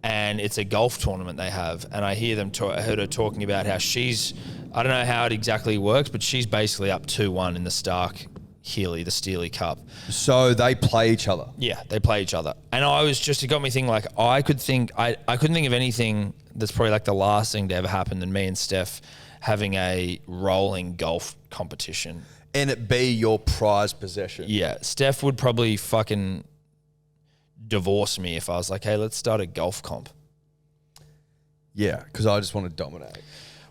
And it's a golf tournament they have. And I heard her talking about how I don't know how it exactly works, but she's basically up 2-1 in the Stark Healy, the Steely Cup. So they play each other. Yeah, they play each other. And it got me thinking, like, I couldn't think of anything that's probably like the last thing to ever happen than me and Steph having a rolling golf competition. And it be your prized possession. Yeah, Steph would probably fucking divorce me if I was like, hey, let's start a golf comp. Yeah, because I just want to dominate.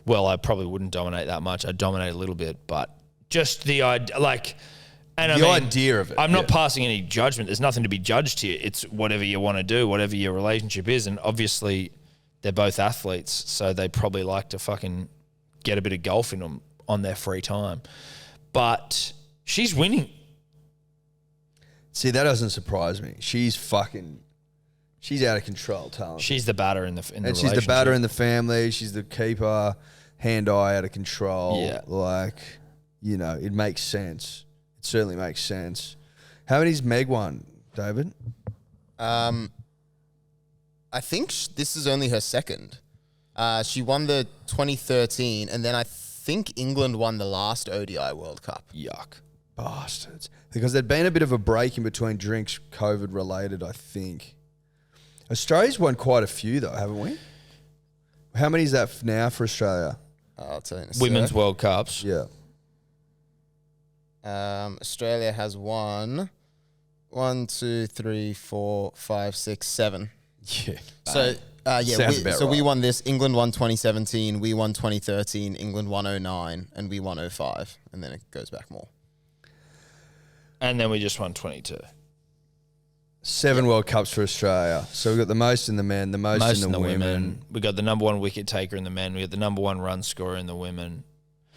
Well, I probably wouldn't dominate that much. I'd dominate a little bit, but just the idea, idea of it. I'm not passing any judgment. There's nothing to be judged here. It's whatever you want to do, whatever your relationship is. And obviously, they're both athletes, so they probably like to fucking get a bit of golf in them on their free time. But she's winning. See, that doesn't surprise me. She's out of control talent. She's the batter in the and she's the batter in the family. She's the keeper, hand-eye out of control. Yeah. It makes sense. It certainly makes sense. How many's Meg won, David? I think this is only her second. She won the 2013, and then I think England won the last ODI World Cup. Yuck. Bastards. Because there'd been a bit of a break in between drinks, COVID related, I think. Australia's won quite a few though, haven't we? How many is that now for Australia? I'll tell you in a Women's sec. World Cups. Yeah. Australia has won 1, 2, 3, 4, 5, 6, 7. Yeah. So Sounds about we right. won this. England won 2017. We won 2013. England won 09, and we won 05, and then it goes back more. And then we just won 22. 7 World Cups for Australia. So we've got the most in the men, the most in the women. We got the number one wicket taker in the men. We got the number one run scorer in the women.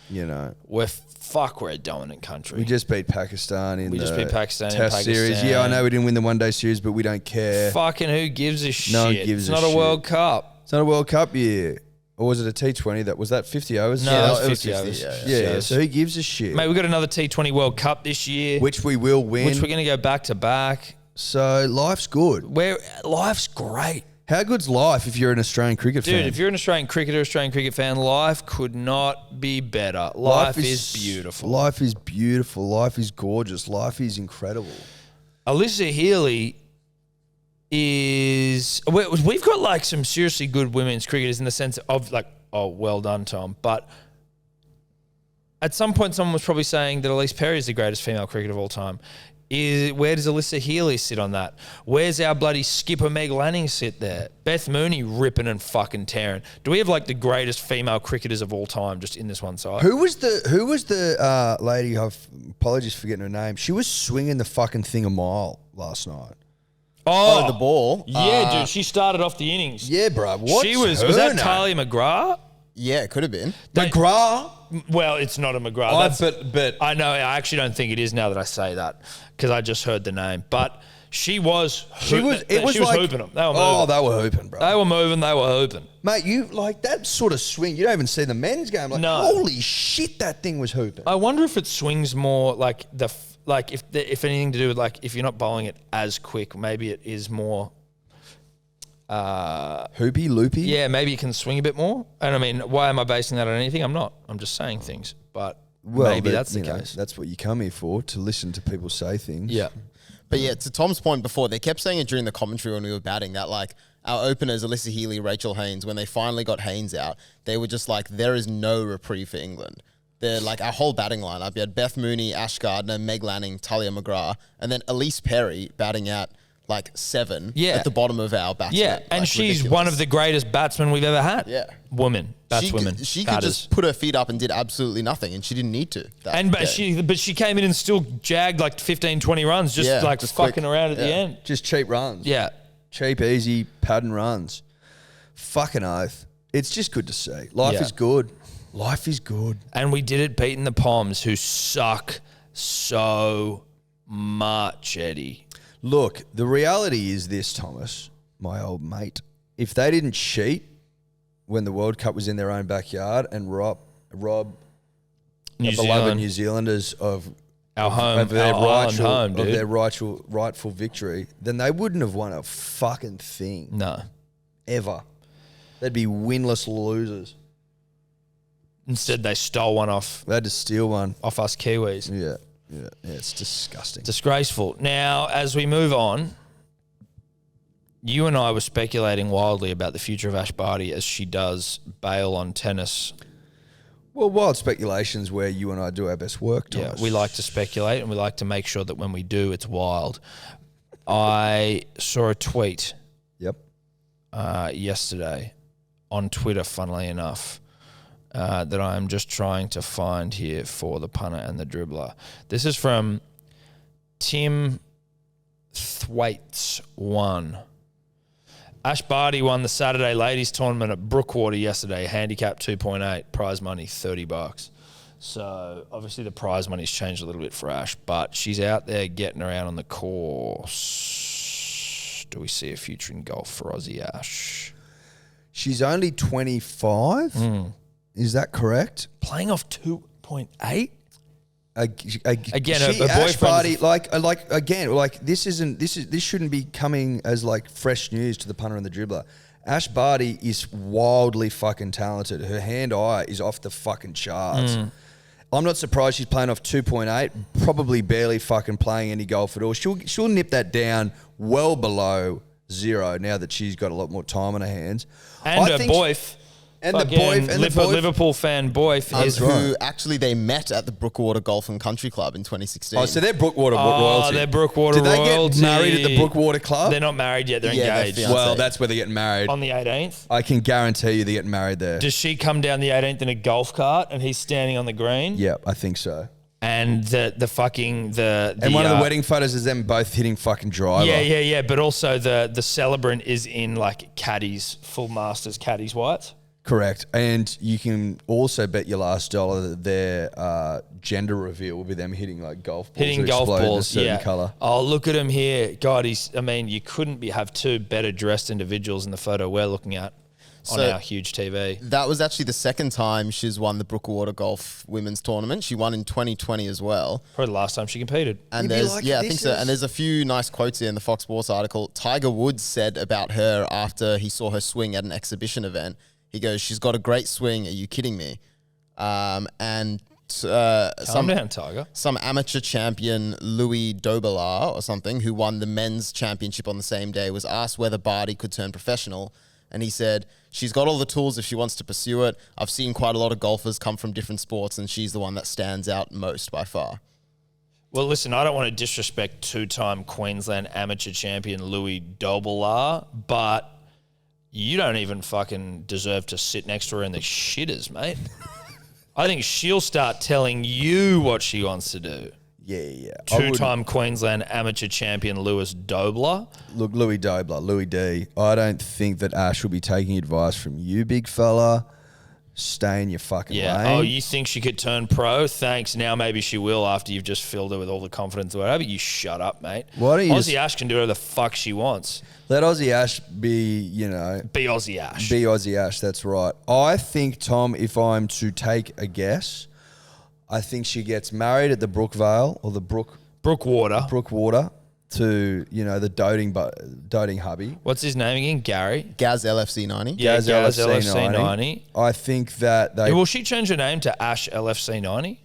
We're a dominant country. We just beat Pakistan in just beat Pakistan in Test series. Pakistan. Yeah, I know we didn't win the one-day series, but we don't care. Fucking who gives a shit? No one gives it's not a shit. World Cup. It's not a World Cup year. Or was it a T20? Was that 50 overs? No, Yeah, it was it 50 was overs. 50, Yeah, so who gives a shit? Mate, we got another T20 World Cup this year, Which we will win. which we're going to go back to back. So life's good. Life's great. How good's life if you're an Australian cricket fan? Dude, if you're an Australian cricketer, Australian cricket fan, life could not be better. Life is beautiful. Life is beautiful. Life is gorgeous. Life is incredible. Alyssa Healy we've got like some seriously good women's cricketers in the sense of like, oh, well done, Tom. But at some point, someone was probably saying that Elise Perry is the greatest female cricketer of all time. Where does Alyssa Healy sit on that? Where's our bloody skipper Meg Lanning sit there? Beth Mooney ripping and fucking tearing. Do we have like the greatest female cricketers of all time just in this one side? Who was the lady? Apologies for getting her name. She was swinging the fucking thing a mile last night. Oh, the ball. Yeah, dude. She started off the innings. Yeah, bro. What? Was that Talia McGrath? Yeah, it could have been. McGrath? Well, it's not a McGrath. But I know. I actually don't think it is now that I say that because I just heard the name. But she was. She was like, hooping them. They were moving. Oh, they were hooping, bro. They were moving. They were hooping. Mate, you like that sort of swing. You don't even see the men's game. Like, No. holy shit, that thing was hooping. I wonder if it swings more like if anything to do with like if you're not bowling it as quick, maybe it is more. Hoopy, loopy? Yeah, maybe you can swing a bit more. And I mean, why am I basing that on anything? I'm not. I'm just saying things. But maybe that's the case. That's what you come here for, to listen to people say things. Yeah. But yeah, to Tom's point before, they kept saying it during the commentary when we were batting that like our openers, Alyssa Healy, Rachel Haynes, when they finally got Haynes out, they were just like, there is no reprieve for England. They're like our whole batting lineup. You had Beth Mooney, Ash Gardner, Meg Lanning, Talia McGrath, and then Elise Perry batting out like 7 at the bottom of our batsmen. Yeah, and like, she's ridiculous. one of the greatest batsmen we've ever had. Yeah. Women, batswomen. She could just put her feet up and did absolutely nothing, and she didn't need to. But she came in and still jagged like 15, 20 runs, just fucking quick. around at the end. Just cheap runs. Yeah. Cheap, easy, pattern runs. Fucking oath. It's just good to see. Life is good. Life is good. And we did it beating the Poms, who suck so much, Eddie. Look, the reality is this, Thomas, my old mate. If they didn't cheat when the World Cup was in their own backyard and rob New the beloved New Zealanders of our home, of their rightful rightful victory, then they wouldn't have won a fucking thing. No. Ever. They'd be winless losers. Instead, they stole one off. They had to steal one. Off us Kiwis. Yeah, it's disgusting. Disgraceful. Now, as we move on, you and I were speculating wildly about the future of Ash Barty as she does bail on tennis. Well, wild speculations where you and I do our best work, Thomas. Yeah, we like to speculate and we like to make sure that when we do, it's wild. I saw a tweet yesterday on Twitter, funnily enough, that I'm just trying to find here for the punter and the dribbler. This is from Tim Thwaites1. Ash Barty won the Saturday ladies tournament at Brookwater yesterday, handicap 2.8, prize money $30. So obviously the prize money's changed a little bit for Ash, but she's out there getting around on the course. Do we see a future in golf for Aussie Ash? She's only 25. Is that correct? Playing off 2.8? Again, a Ash boyfriend. Barty, this shouldn't be coming as like fresh news to the punter and the dribbler. Ash Barty is wildly fucking talented. Her hand-eye is off the fucking charts. I'm not surprised she's playing off 2.8, probably barely fucking playing any golf at all. She'll nip that down well below 0 now that she's got a lot more time on her hands. And her boyf. Liverpool fan boyf is who actually they met at the Brookwater Golf and Country Club in 2016. Oh, so they're Brookwater royalty. They're Brookwater royalty. Did they get married at the Brookwater Club? They're not married yet. They're engaged. Well, that's where they're getting married. On the 18th? I can guarantee you they're getting married there. Does she come down the 18th in a golf cart and he's standing on the green? Yeah, I think so. And the one of the wedding photos is them both hitting fucking driver. Yeah. But also the celebrant is in like caddies, full masters caddies whites. Correct. And you can also bet your last dollar that their gender reveal will be them hitting like golf balls. Hitting golf balls, in a certain colour. Oh, look at him here. God, you couldn't have two better dressed individuals in the photo we're looking at on our huge TV. That was actually the second time she's won the Brookwater Golf Women's Tournament. She won in 2020 as well. Probably the last time she competed. And I think so. And there's a few nice quotes here in the Fox Sports article. Tiger Woods said about her after he saw her swing at an exhibition event. He goes, "She's got a great swing. Are you kidding me?" Calm down, Tiger. Some amateur champion, Louis Dobelar or something, who won the men's championship on the same day, was asked whether Barty could turn professional. And he said, "She's got all the tools if she wants to pursue it. I've seen quite a lot of golfers come from different sports, and she's the one that stands out most by far." Well, listen, I don't want to disrespect two-time Queensland amateur champion Louis Dobelar, but you don't even fucking deserve to sit next to her in the shitters, mate. I think she'll start telling you what she wants to do. Yeah. Two-time Queensland amateur champion Louis Dobler. Look, Louis Dobler, Louis D. I don't think that Ash will be taking advice from you, big fella. Stay in your fucking lane. Oh, you think she could turn pro? Thanks. Now maybe she will after you've just filled her with all the confidence or whatever. You shut up, mate. Why don't you Aussie Ash can do whatever the fuck she wants. Let Aussie Ash be, Be Aussie Ash. Be Aussie Ash, that's right. I think, Tom, if I'm to take a guess, I think she gets married at the Brookvale or the Brookwater to, the doting hubby. What's his name again? Gary? Gaz LFC 90. Yeah, Gaz LFC 90. I think that they... Will she change her name to Ash LFC 90?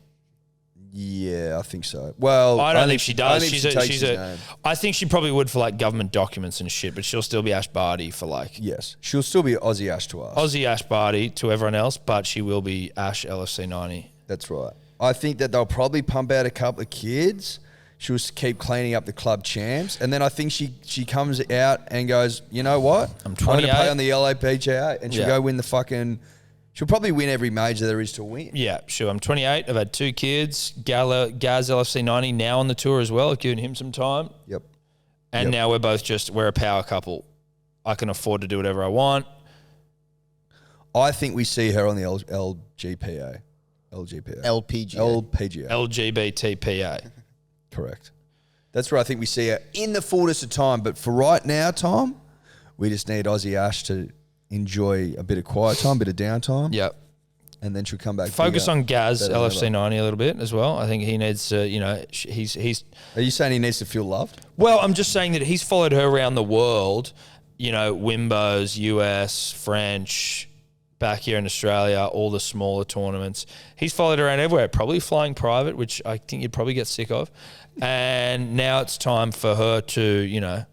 Yeah, I think so. Well, I don't think she does. She's a. I think she probably would for like government documents and shit, but she'll still be Ash Barty for like. Yes, she'll still be Aussie Ash to us. Aussie Ash Barty to everyone else, but she will be Ash LFC 90. That's right. I think that they'll probably pump out a couple of kids. She'll keep cleaning up the club champs, and then I think she comes out and goes, you know what? I'm going 28. to play on the LAPGA, and she'll Yeah. go win the fucking. She'll probably win every major there is to win. Yeah, sure. I'm 28. I've had 2 kids. Gaz LFC 90 now on the tour as well, giving him some time. Yep. And now we're a power couple. I can afford to do whatever I want. I think we see her on the LPGA. LGBTPA. Correct. That's where I think we see her in the fullness of time. But for right now, Tom, we just need Aussie Ash to enjoy a bit of quiet time, a bit of downtime. Yep. And then she'll come back. Focus on Gaz better than LFC ever. 90 a little bit as well. I think he needs to, he's. Are you saying he needs to feel loved? Well, I'm just saying that he's followed her around the world. Wimbos, US, French, back here in Australia, all the smaller tournaments. He's followed her around everywhere. Probably flying private, which I think you'd probably get sick of. And now it's time for her to,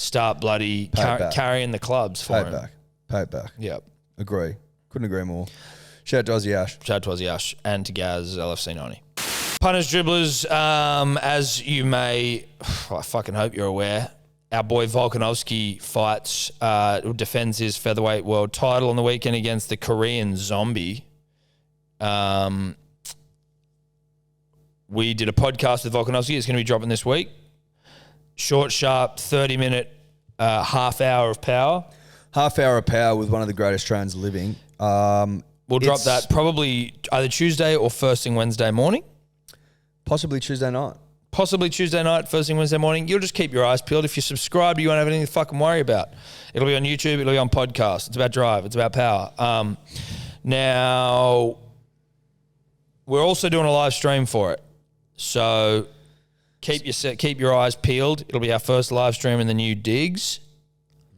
start bloody carrying the clubs for him. Pay it back. Yep. Agree. Couldn't agree more. Shout out to Aussie Ash. Shout out to Aussie Ash and to Gaz LFC 90. Punters, dribblers, as you may, I fucking hope you're aware, our boy Volkanovski defends his featherweight world title on the weekend against the Korean Zombie. We did a podcast with Volkanovski. It's going to be dropping this week. Short, sharp, 30-minute, half hour of power. Half hour of power with one of the greatest Australians living. We'll drop that probably either Tuesday or first thing Wednesday morning. Possibly Tuesday night. Possibly Tuesday night, first thing Wednesday morning. You'll just keep your eyes peeled. If you're subscribed, you won't have anything to fucking worry about. It'll be on YouTube. It'll be on podcast. It's about drive. It's about power. Now, we're also doing a live stream for it. So keep your eyes peeled. It'll be our first live stream in the new digs.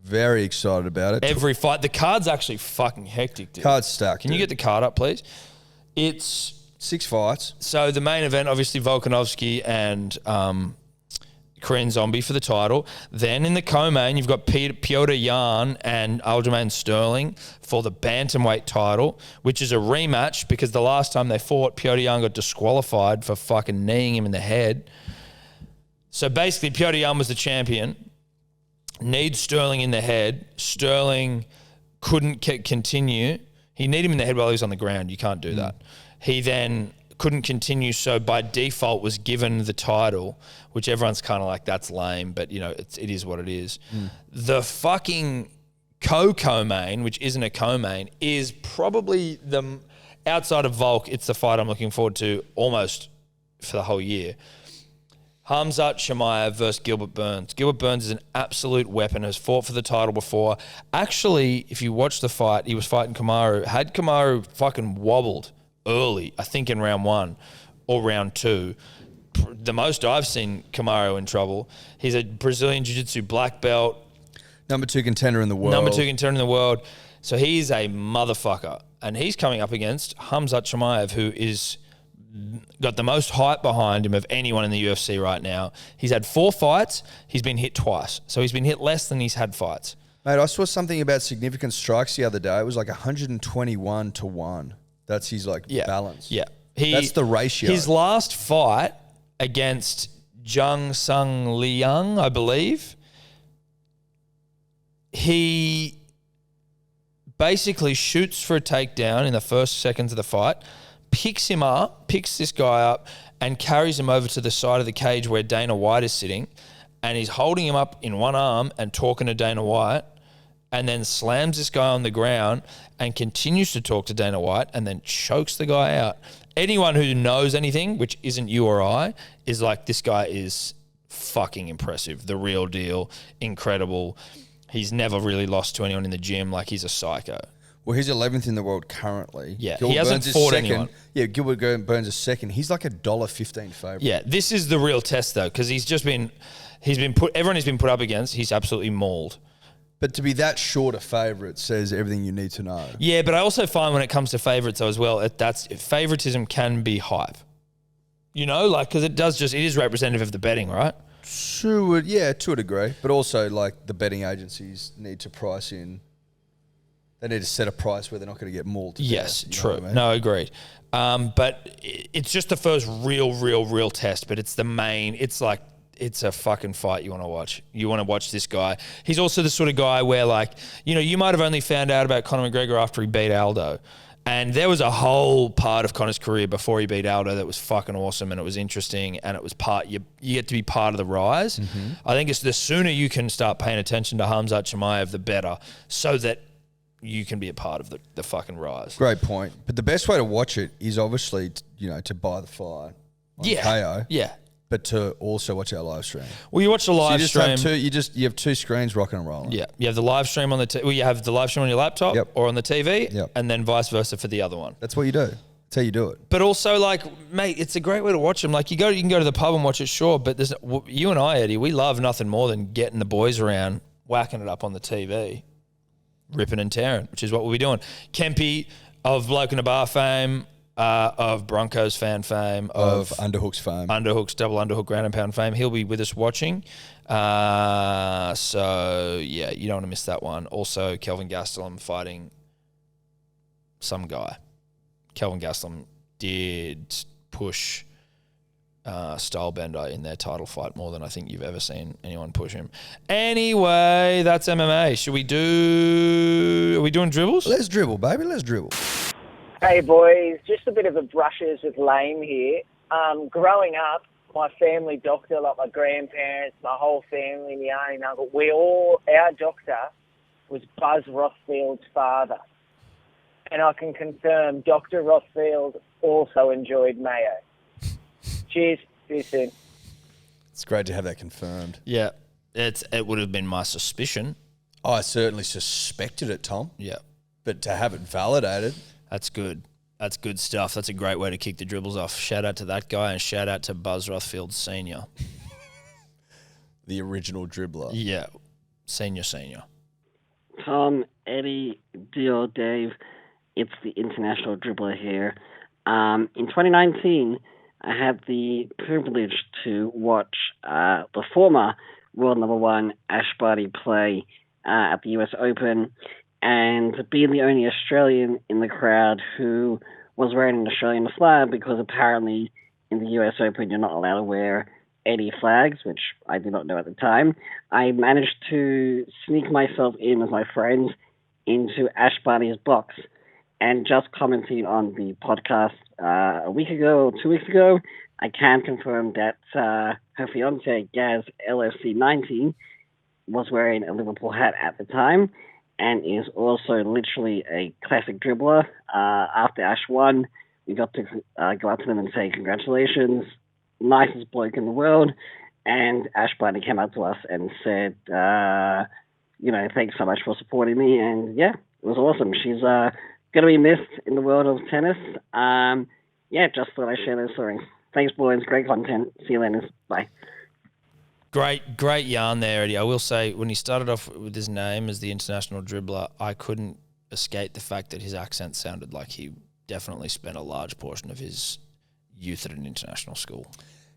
Very excited about it. Every fight. The card's actually fucking hectic, dude. Card's stacked. Can you get the card up, please? It's 6 fights. So the main event, obviously Volkanovski and Korean Zombie for the title. Then in the co-main, you've got Piotr Jan and Aljamain Sterling for the bantamweight title, which is a rematch because the last time they fought, Piotr Jan got disqualified for fucking kneeing him in the head. So basically, Piotr Jan was the champion, kneed Sterling in the head. Sterling couldn't continue. He kneed him in the head while he was on the ground. You can't do that. He then couldn't continue, so by default was given the title, which everyone's kind of like, that's lame, but it is what it is. The fucking co-main, which isn't a co-main, is probably outside of Volk, it's the fight I'm looking forward to almost for the whole year. Hamzat Chimaev versus Gilbert Burns. Gilbert Burns is an absolute weapon, has fought for the title before. Actually, if you watch the fight, he was fighting Kamaru. Had Kamaru fucking wobbled early, I think in round 1 or round 2, the most I've seen Kamaru in trouble. He's a Brazilian Jiu-Jitsu black belt. Number 2 contender in the world. So he's a motherfucker. And he's coming up against Hamzat Chimaev, who is got the most hype behind him of anyone in the UFC right now. He's had 4 fights. He's been hit twice. So he's been hit less than he's had fights. Mate, I saw something about significant strikes the other day. It was like 121 to 1. That's his balance. Yeah. That's the ratio. His last fight against Jung Sung Liang, I believe, he basically shoots for a takedown in the first seconds of the fight, picks this guy up and carries him over to the side of the cage where Dana White is sitting, and he's holding him up in one arm and talking to Dana White, and then slams this guy on the ground and continues to talk to Dana White and then chokes the guy out. Anyone who knows anything, which isn't you or I, is like, this guy is fucking impressive. The real deal. Incredible. He's never really lost to anyone in the gym. Like, he's a psycho. Well, he's 11th in the world currently. Yeah, Gilbert he hasn't Burns fought is second. anyone. Yeah, Gilbert Burns is second. He's like $1.15 favourite. Yeah, this is the real test, though, because everyone he's been put up against, he's absolutely mauled. But to be that short a favourite says everything you need to know. Yeah, but I also find when it comes to favourites, though, as well, favouritism can be hype. You know, like, because it is representative of the betting, right? To a degree. But also, like, the betting agencies need to price in. They need to set a price where they're not going to get mauled to Yes, death, you know true. what I mean? No, agreed. But it's just the first real test. But it's the main. It's like, it's a fucking fight you want to watch. You want to watch this guy. He's also the sort of guy where, like, you know, you might have only found out about Conor McGregor after he beat Aldo. And there was a whole part of Conor's career before he beat Aldo that was fucking awesome, and it was interesting, and it was you get to be part of the rise. Mm-hmm. I think it's the sooner you can start paying attention to Khamzat Chimaev, the better, so that you can be a part of the fucking rise. Great point. But the best way to watch it is obviously, to buy the fight on KO. Yeah. But to also watch our live stream. Well, you watch the live stream. You have two screens rocking and rolling. Yeah, you have the live stream on you have the live stream on your laptop or on the TV, and then vice versa for the other one. That's what you do. That's how you do it. But also, like, mate, it's a great way to watch them. Like, you can go to the pub and watch it, sure, but you and I, Eddie, we love nothing more than getting the boys around, whacking it up on the TV, ripping and tearing, which is what we'll be doing. Kempy of Bloke in a Bar fame, of Broncos fan fame, of Underhooks fame. Underhooks, double Underhook ground and pound fame. He'll be with us watching. So, yeah, you don't want to miss that one. Also, Kelvin Gastelum fighting some guy. Kelvin Gastelum did push Stylebender in their title fight more than I think you've ever seen anyone push him. Anyway, that's MMA. Are we doing dribbles? Let's dribble, baby. Let's dribble. Hey boys, just a bit of a brushes with lame here. Growing up, my family doctor, like my grandparents, my whole family, my auntie and uncle, our doctor was Buzz Rothfield's father. And I can confirm Dr. Rothfield also enjoyed mayo. Cheers, see you soon. It's great to have that confirmed. Yeah, it would have been my suspicion. I certainly suspected it, Tom. Yeah. But to have it validated... That's good. That's good stuff. That's a great way to kick the dribbles off. Shout out to that guy and shout out to Buzz Rothfield Sr. The original dribbler. Yeah, senior. Tom, Eddie, Dio, Dave, it's the international dribbler here. In 2019, I had the privilege to watch the former world number one Ash Barty play at the US Open, and being the only Australian in the crowd who was wearing an Australian flag, because apparently in the US Open you're not allowed to wear any flags, which I did not know at the time. I managed to sneak myself in with my friends into Ash Barty's box, and just commenting on the podcast a week ago or 2 weeks ago, I can confirm that her fiance, Gaz LFC19, was wearing a Liverpool hat at the time, and is also literally a classic dribbler. After Ash won, we got to go up to them and say congratulations, nicest bloke in the world, and Ash Barty came up to us and said, thanks so much for supporting me, and yeah, it was awesome. She's going to be missed in the world of tennis. Just thought I'd share those stories. Thanks, boys. Great content. See you later. Bye. Great yarn there, Eddie. I will say, when he started off with his name as the international dribbler, I couldn't escape the fact that his accent sounded like he definitely spent a large portion of his youth at an international school.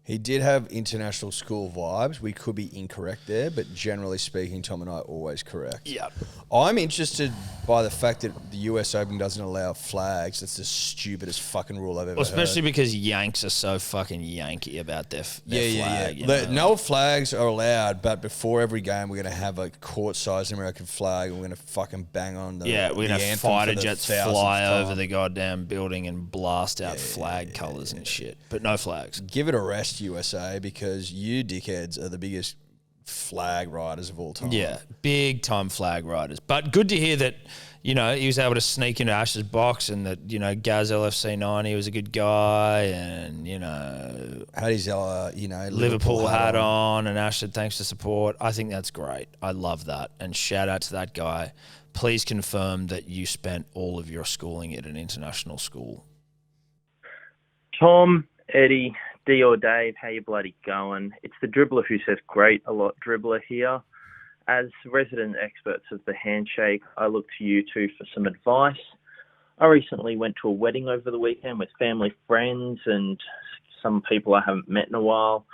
He did have international school vibes. We could be incorrect there, but generally speaking, Tom and I are always correct. Yeah. I'm interested by the fact that the US Open doesn't allow flags. That's the stupidest fucking rule I've ever Especially heard. because Yanks are so fucking Yankee about their flag. You know? No flags are allowed, but before every game, we're going to have a court-sized American flag, and we're going to fucking bang on the we're going to have anthem fighter for the jets 1000th fly time. over the goddamn building and blast out flag colours and shit. But no flags. Give it a rest, USA, because you dickheads are the biggest flag riders of all time. Yeah, big time flag riders. But good to hear that, he was able to sneak into Ash's box, and that, Gaz LFC90 was a good guy, and, had his, Liverpool hat on, and Ash said thanks for support. I think that's great. I love that. And shout out to that guy. Please confirm that you spent all of your schooling at an international school. Tom, Eddie, D or Dave, how you bloody going? It's the dribbler who says great a lot dribbler here. As resident experts of the handshake, I look to you two for some advice. I recently went to a wedding over the weekend with family friends and some people I haven't met in a while.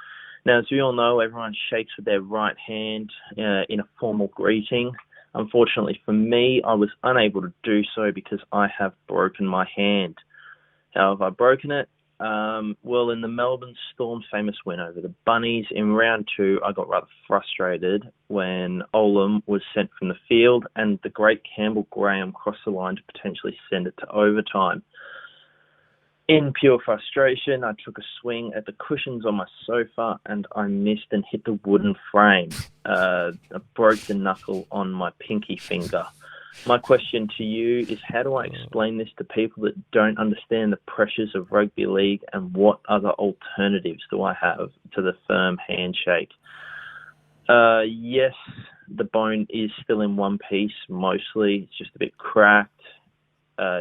Now, as we all know, everyone shakes with their right hand in a formal greeting. Unfortunately for me, I was unable to do so because I have broken my hand. How have I broken it? Well, in the Melbourne Storm's famous win over the Bunnies in round 2, I got rather frustrated when Olam was sent from the field and the great Campbell Graham crossed the line to potentially send it to overtime. In pure frustration, I took a swing at the cushions on my sofa and I missed and hit the wooden frame. I broke the knuckle on my pinky finger. My question to you is, how do I explain this to people that don't understand the pressures of rugby league, and what other alternatives do I have to the firm handshake? Yes, the bone is still in one piece, mostly. It's just a bit cracked.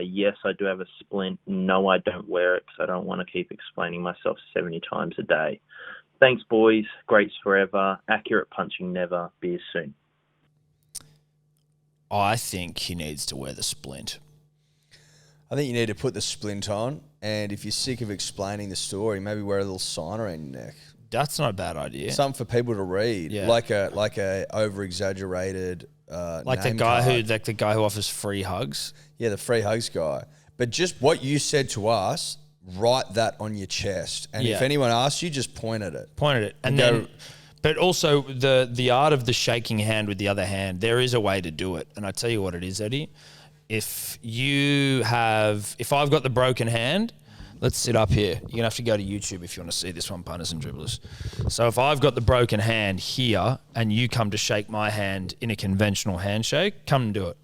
Yes, I do have a splint. No, I don't wear it because I don't want to keep explaining myself 70 times a day. Thanks, boys. Greats forever. Accurate punching never. Beers soon. I think he needs to wear the splint. I think you need to put the splint on, and if you're sick of explaining the story, maybe wear a little sign around your neck. That's not a bad idea. Something for people to read, Yeah. like a over exaggerated Like the name guy card. the guy who offers free hugs. Yeah, the free hugs guy. But just what you said to us, write that on your chest, and if Yeah. anyone asks you, just point at it. Point at it, and go- then. But also the art of the shaking hand with the other hand, there is a way to do it. And I tell you what it is, Eddie. If I've got the broken hand, let's sit up here. You're going to have to go to YouTube if you want to see this one, punters and dribblers. So if I've got the broken hand here and you come to shake my hand in a conventional handshake, come and do it.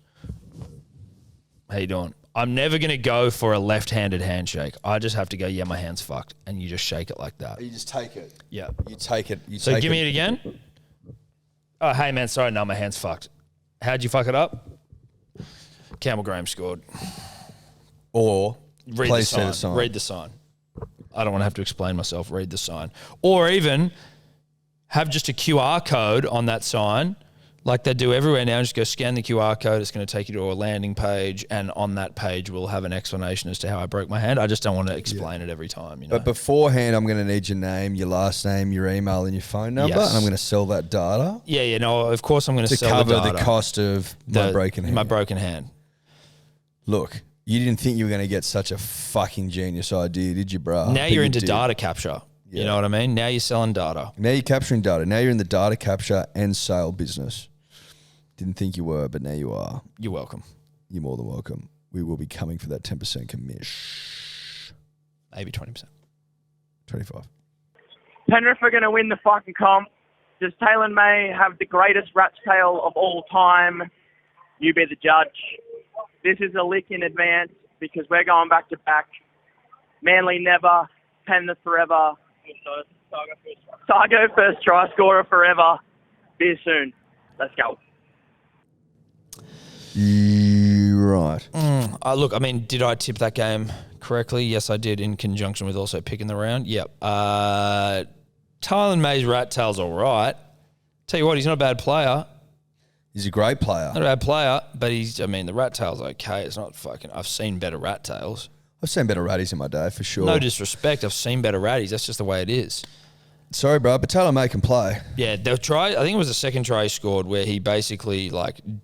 How you doing? I'm never going to go for a left-handed handshake. I just have to go, yeah, my hand's fucked. And you just shake it like that. You just take it. Yeah. You take it. So give me it again. Oh, hey, man, sorry, no, my hand's fucked. How'd you fuck it up? Campbell Graham scored. Or Read please the say sign. the sign. Read the sign. I don't want to have to explain myself. Read the sign. Or even have just a QR code on that sign, like they do everywhere now. Just go scan the QR code. It's going to take you to a landing page, and on that page we'll have an explanation as to how I broke my hand. I just don't want to explain it every time. You know? But beforehand, I'm going to need your name, your last name, your email, and your phone number, Yes. and I'm going to sell that data yeah, no, of course I'm going to sell cover the the data. cost of my broken hand. My broken hand. Look, you didn't think you were going to get such a fucking genius idea, did you, bro? Now But you're you into did. data capture. You Yeah. know what I mean? Now you're selling data. Now you're capturing data. Now you're in the data capture and sale business. Didn't think you were, but now you are. You're welcome. You're more than welcome. We will be coming for that 10% commish. Maybe 20%. 25. Penrith are going to win the fucking comp. Does Taylor May have the greatest rat's tail of all time? You be the judge. This is a lick in advance because we're going back to back. Manly never, Penrith forever. Sargo first try scorer forever. See you soon. Let's go. Right. Look, I mean, did I tip that game correctly? Yes, I did, in conjunction with also picking the round. Yep. Tylen May's rat tail's all right. Tell you what, he's not a bad player. He's a great player. Not a bad player, but the rat tail's okay. It's not fucking... I've seen better rat tails. I've seen better ratties in my day, for sure. No disrespect, I've seen better ratties. That's just the way it is. Sorry, bro, but Taylor May can play. Yeah, the try, I think it was the second try he scored where he basically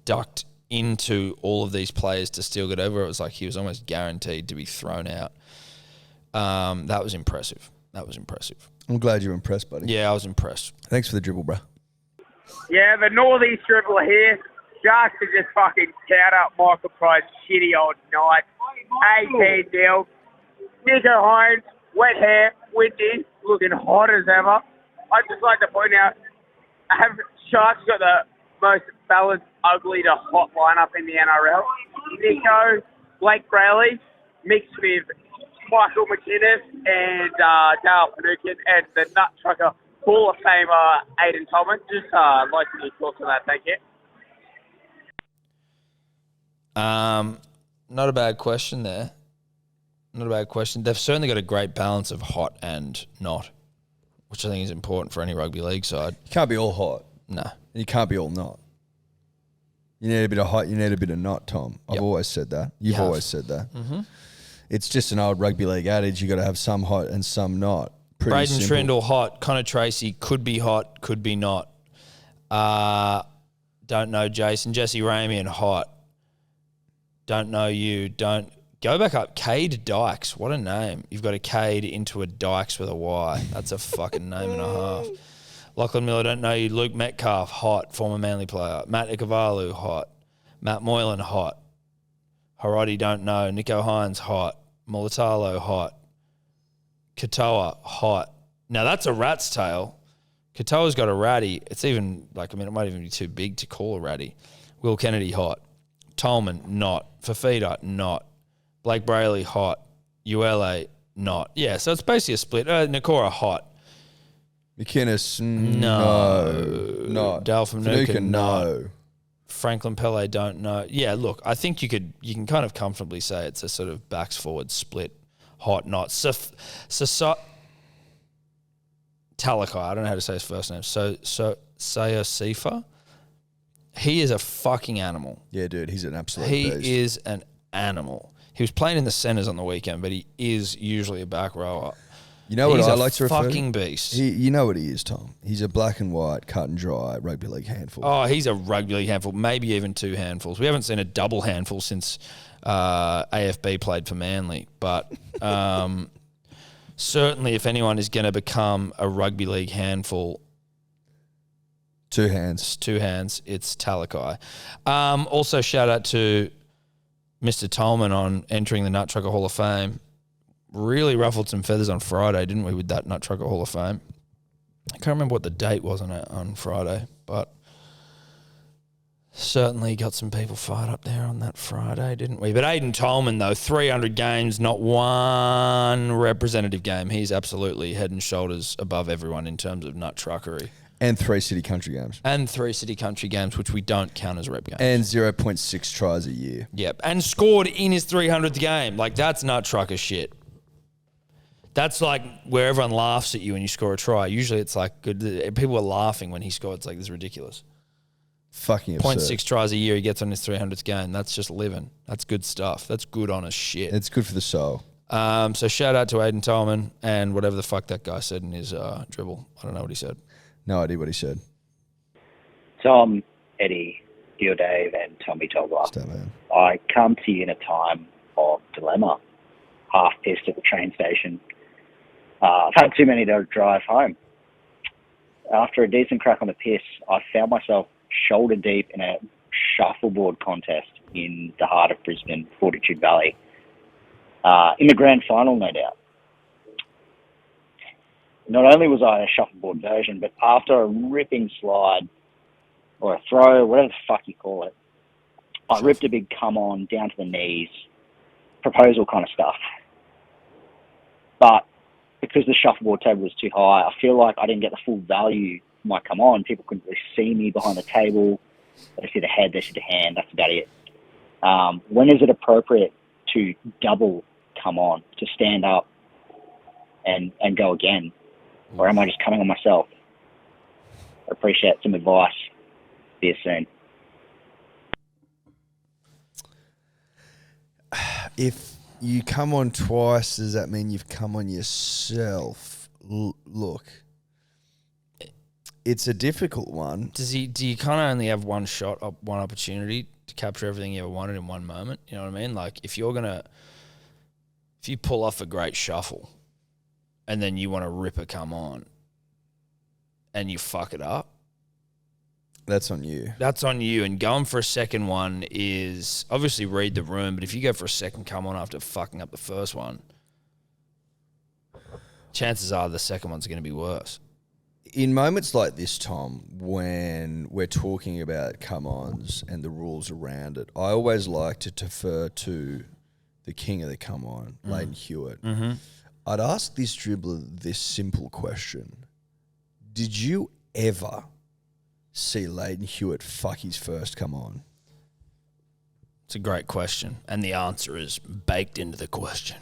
ducked into all of these players to still get over. It was like he was almost guaranteed to be thrown out. That was impressive. I'm glad you're impressed, buddy. Yeah, I was impressed. Thanks for the dribble, bro. Yeah, the northeast dribbler here. Just to just fucking count up Michael Price's shitty old night. 18 nil. Nico Hines, wet hair, windy, looking hot as ever. I'd just like to point out, Sharks got the most balanced, ugly to hot lineup in the NRL. Nico, Blake Brayley, mixed with Michael McInnes and Dale Finucane, and the nut trucker Hall of Famer Aiden Tolman. Just like to get thoughts on that. Thank you. Not a bad question there. Not a bad question. They've certainly got a great balance of hot and not, which I think is important for any rugby league side. You can't be all hot. No. You can't be all not. You need a bit of hot, you need a bit of not, Tom. I've Yep. always said that. You've have. always said that. Mm-hmm. It's just an old rugby league adage. You got to have some hot and some not. Pretty Braden simple. Trindle, hot. Connor Tracy, could be hot, could be not. Don't know Jason. Jesse Ramian, hot. Don't know you. Don't. Go back up. Cade Dykes. What a name. You've got a Cade into a Dykes with a Y. That's a fucking name and a half. Lachlan Miller, don't know you. Luke Metcalf, hot. Former Manly player. Matt Ikuvalu, hot. Matt Moylan, hot. Harodi, don't know. Nico Hines, hot. Mulatalo, hot. Katoa, hot. Now that's a rat's tail. Katoa's got a ratty. It's even, it might even be too big to call a ratty. Will Kennedy, hot. Tolman, not. Fafita, not. Blake Brayley, hot. ULA, not. Yeah, so it's basically a split. Nakora, hot. McInnes, No. Not. Dale from Fanuka, Nuka, no. Franklin Pele, don't know. Yeah, look, I think you can kind of comfortably say it's a sort of backs forward split. Hot, not. Talakai, I don't know how to say his first name. So Sayosifa. He is a fucking animal. Yeah, dude, he's an absolute He beast. is an animal. He was playing in the centres on the weekend, but he is usually a back rower. You know what He's I a like to refer to? fucking beast. You know what he is, Tom. He's a black and white, cut and dry rugby league handful. Oh, he's a rugby league handful, maybe even two handfuls. We haven't seen a double handful since AFB played for Manly, but certainly if anyone is going to become a rugby league handful, Two hands. it's Talakai. Also, shout out to Mr. Tolman on entering the Nut Trucker Hall of Fame. Really ruffled some feathers on Friday, didn't we, with that Nut Trucker Hall of Fame? I can't remember what the date was on Friday, but certainly got some people fired up there on that Friday, didn't we? But Aiden Tolman, though, 300 games, not one representative game. He's absolutely head and shoulders above everyone in terms of nut truckery. And 3 city country games. And 3 city country games, which we don't count as rep games. And 0.6 tries a year. Yep. And scored in his 300th game. That's nut trucker shit. That's like where everyone laughs at you when you score a try. Usually it's good. People are laughing when he scored. It's this is ridiculous. Fucking absurd. 0.6 tries a year he gets on his 300th game. That's just living. That's good stuff. That's good honest shit. It's good for the soul. So shout out to Aiden Tolman and whatever the fuck that guy said in his dribble. I don't know what he said. No idea what he said. Tom, Eddie, Dio Dave, and Tommy Togler. Stop, man. I come to you in a time of dilemma. Half pissed at the train station. I've had too many to drive home. After a decent crack on the piss, I found myself shoulder deep in a shuffleboard contest in the heart of Brisbane, Fortitude Valley. In the grand final, no doubt. Not only was I a shuffleboard version, but after a ripping slide or a throw, whatever the fuck you call it, I ripped a big come on down to the knees, proposal kind of stuff. But because the shuffleboard table was too high, I feel like I didn't get the full value of my come on. People couldn't really see me behind the table. They see the head, they see the hand, that's about it. When is it appropriate to double come on, to stand up and go again? Or am I just coming on myself? I appreciate some advice. See you soon. If you come on twice, does that mean you've come on yourself? Look, it's a difficult one. Do you kind of only have one shot, one opportunity to capture everything you ever wanted in one moment? You know what I mean? If you pull off a great shuffle and then you want to rip a come on and you fuck it up, that's on you. That's on you. And going for a second one is obviously read the room, but if you go for a second come on after fucking up the first one, chances are the second one's going to be worse. In moments like this, Tom, when we're talking about come-ons and the rules around it, I always like to defer to the king of the come-on, Leighton Hewitt. Mm-hmm. I'd ask this dribbler this simple question. Did you ever see Leighton Hewitt fuck his first come-on? It's a great question, and the answer is baked into the question.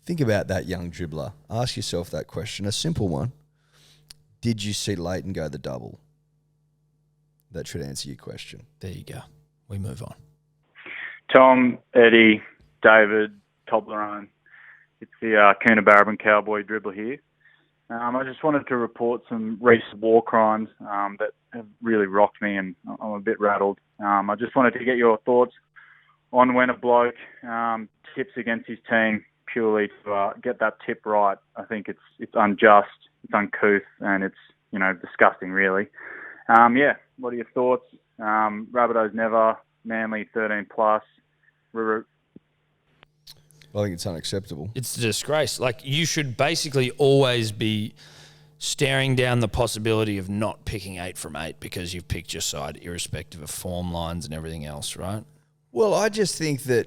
Think about that, young dribbler. Ask yourself that question, a simple one. Did you see Leighton go the double? That should answer your question. There you go. We move on. Tom, Eddie, David, Toblerone. It's the Coonabarabran Cowboy dribbler here. I just wanted to report some recent war crimes that have really rocked me, and I'm a bit rattled. I just wanted to get your thoughts on when a bloke tips against his team purely to get that tip right. I think it's unjust, it's uncouth, and it's disgusting, really. What are your thoughts? Rabbitohs never, Manly 13 plus. I think it's unacceptable. It's a disgrace. Like, you should basically always be staring down the possibility of not picking 8 from 8 because you've picked your side, irrespective of form lines and everything else, right? Well, I just think that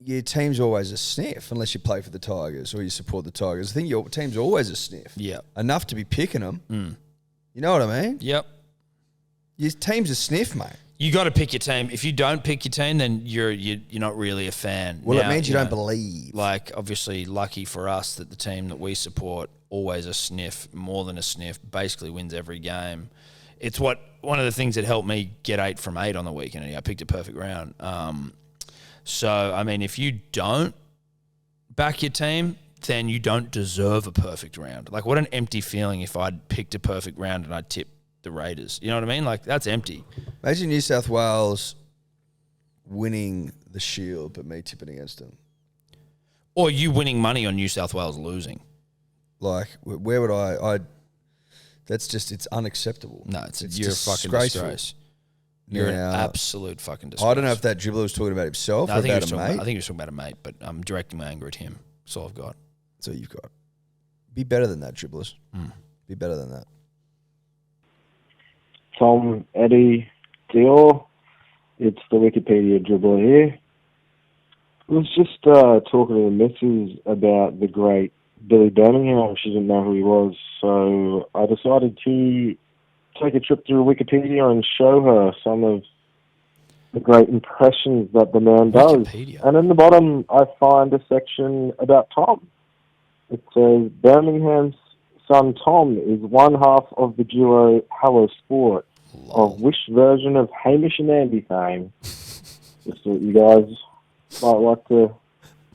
your team's always a sniff unless you play for the Tigers or you support the Tigers. I think your team's always a sniff. Yeah. Enough to be picking them. You know what I mean? Yep. Your team's a sniff, mate. You got to pick your team. If you don't pick your team, then you're not really a fan. Well, now, it means you don't believe. Like, obviously, lucky for us that the team that we support, always a sniff, more than a sniff, basically wins every game. It's one of the things that helped me get 8 from 8 on the weekend. I picked a perfect round. So, I mean, if you don't back your team, then you don't deserve a perfect round. Like, what an empty feeling if I'd picked a perfect round and I'd tipped the Raiders. You know what I mean? Like, that's empty. Imagine New South Wales winning the Shield, but me tipping against them. Or you winning money on New South Wales losing. Like, where would I that's just, it's unacceptable. No, you're a fucking disgrace. You're an absolute fucking disgrace. I don't know if that dribbler was talking about himself or about a mate. I think he was talking about a mate, but I'm directing my anger at him. That's all I've got. That's all you've got. Be better than that, dribblers. Be better than that. Tom, Eddie, Dior, it's the Wikipedia dribbler here. I was just talking to the missus about the great Billy Birmingham. She didn't know who he was, so I decided to take a trip through Wikipedia and show her some of the great impressions that the man does. Wikipedia. And in the bottom, I find a section about Tom. It says, Birmingham's son Tom is one half of the duo Hello Sport, of which version of Hamish and Andy fame. Just thought you guys might like to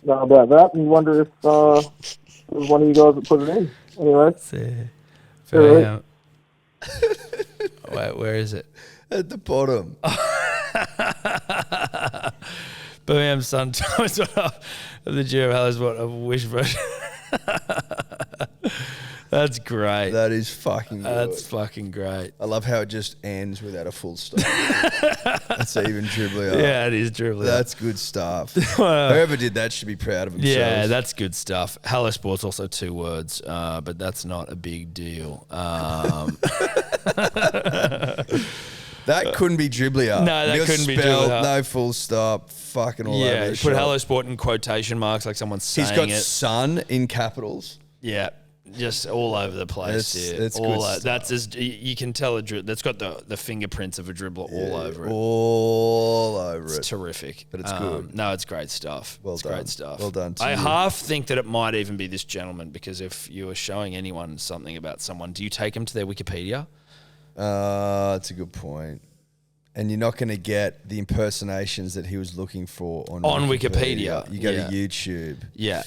know about that and wonder if it was one of you guys that put it in. Anyway. Wait, where is it? At the bottom. Birmingham's son Tom is one half of the duo Hello Sport, of which version. That's great. That is fucking good. That's fucking great. I love how it just ends without a full stop. That's even dribbly. Yeah, it is dribbly. That's good stuff. Whoever did that should be proud of themselves. Yeah, that's good stuff. Hello Sport's also 2 words, but that's not a big deal. That couldn't be dribblier. No, that couldn't be dribblier. No full stop. Fucking all over Yeah, the put shop. Hello Sport in quotation marks like someone's saying He's got it. son in capitals. Yeah, just all over the place. That's good stuff. That's you can tell that's got the fingerprints of a dribbler all over it. All over it. It's terrific, but it's good. No, it's great stuff. Well it's done. Great stuff. Well done to I you. half think that it might even be this gentleman, because if you were showing anyone something about someone, do you take them to their Wikipedia? That's a good point. And you're not going to get the impersonations that he was looking for on Wikipedia. You go to YouTube. Yeah.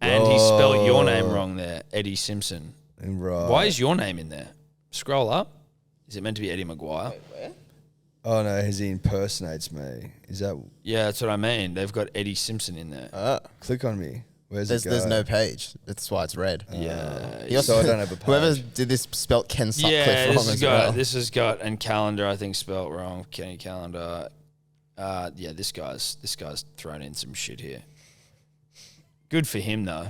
And he spelled your name wrong there, Eddie Simpson. Right. Why is your name in there? Scroll up. Is it meant to be Eddie Maguire? Wait, where? Oh, no, he impersonates me. Is that... Yeah, that's what I mean. They've got Eddie Simpson in there. Click on me. Where's it go? There's no page. That's why it's red. Yeah. He also, So I don't have a page. Whoever did this spelt Ken Sutcliffe wrong as well. This has got, and Calendar I think spelt wrong. Kenny Calendar. Yeah, this guy's thrown in some shit here. Good for him though.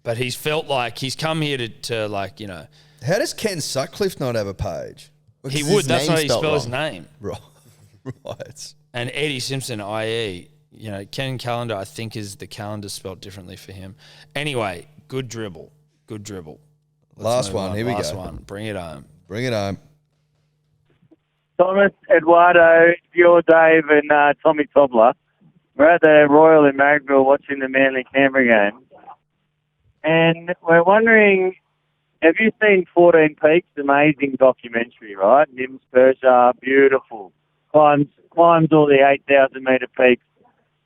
But he's felt like he's come here to like, you know. How does Ken Sutcliffe not have a page? He would. That's why he spelled his name. Right. And Eddie Simpson, i.e., you know, Ken Calendar, I think is the calendar spelled differently for him. Anyway, good dribble. Good dribble. Last one. Here we go. Last one. Bring it home. Bring it home. Thomas, Eduardo, Dior, Dave, and Tommy Tobler. We're at the Royal in Marrickville watching the Manly Canberra game. And we're wondering, have you seen 14 Peaks? Amazing documentary, right? Nims Persia, beautiful. Climbs all the 8,000 metre peaks.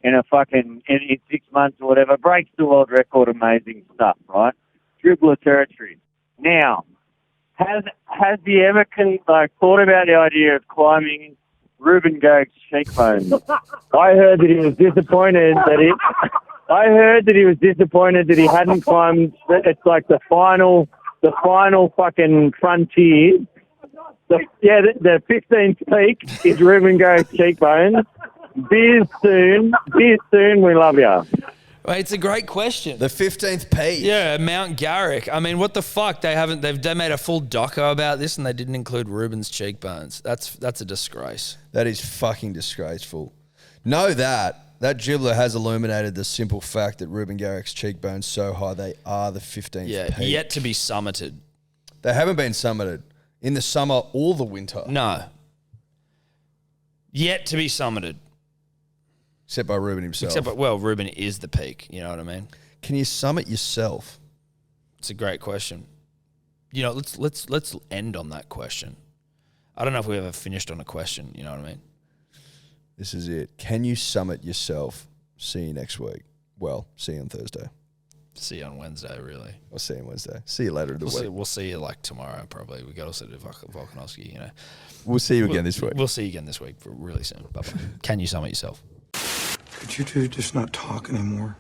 in 6 months or whatever. Breaks the world record, amazing stuff, right? Dribbler territory. Now, has he ever thought about the idea of climbing Ruben Goeg's cheekbones? I heard that he was disappointed that he hadn't climbed. It's like the final fucking frontier. The 15th peak is Ruben Goeg's cheekbones. Beers soon, we love ya. Well, it's a great question. The 15th peak. Yeah, Mount Garrick. I mean, what the fuck? They made a full doco about this and they didn't include Ruben's cheekbones. That's a disgrace. That is fucking disgraceful. Know that dribbler has illuminated the simple fact that Ruben Garrick's cheekbones so high they are the 15th peak. Yet to be summited. They haven't been summited in the summer or the winter. No. Yet to be summited. Except by Ruben himself. Ruben is the peak. You know what I mean? Can you summit yourself? It's a great question. You know, let's end on that question. I don't know if we ever finished on a question. You know what I mean? This is it. Can you summit yourself? See you next week. Well, see you on Thursday. See you on Wednesday, really. I'll see you on Wednesday. See you later in the week. We'll see you tomorrow, probably. We got also to Volkanovski, you know. We'll see you again this week. We'll see you again this week really soon. Bye-bye. Can you summit yourself? Could you two just not talk anymore?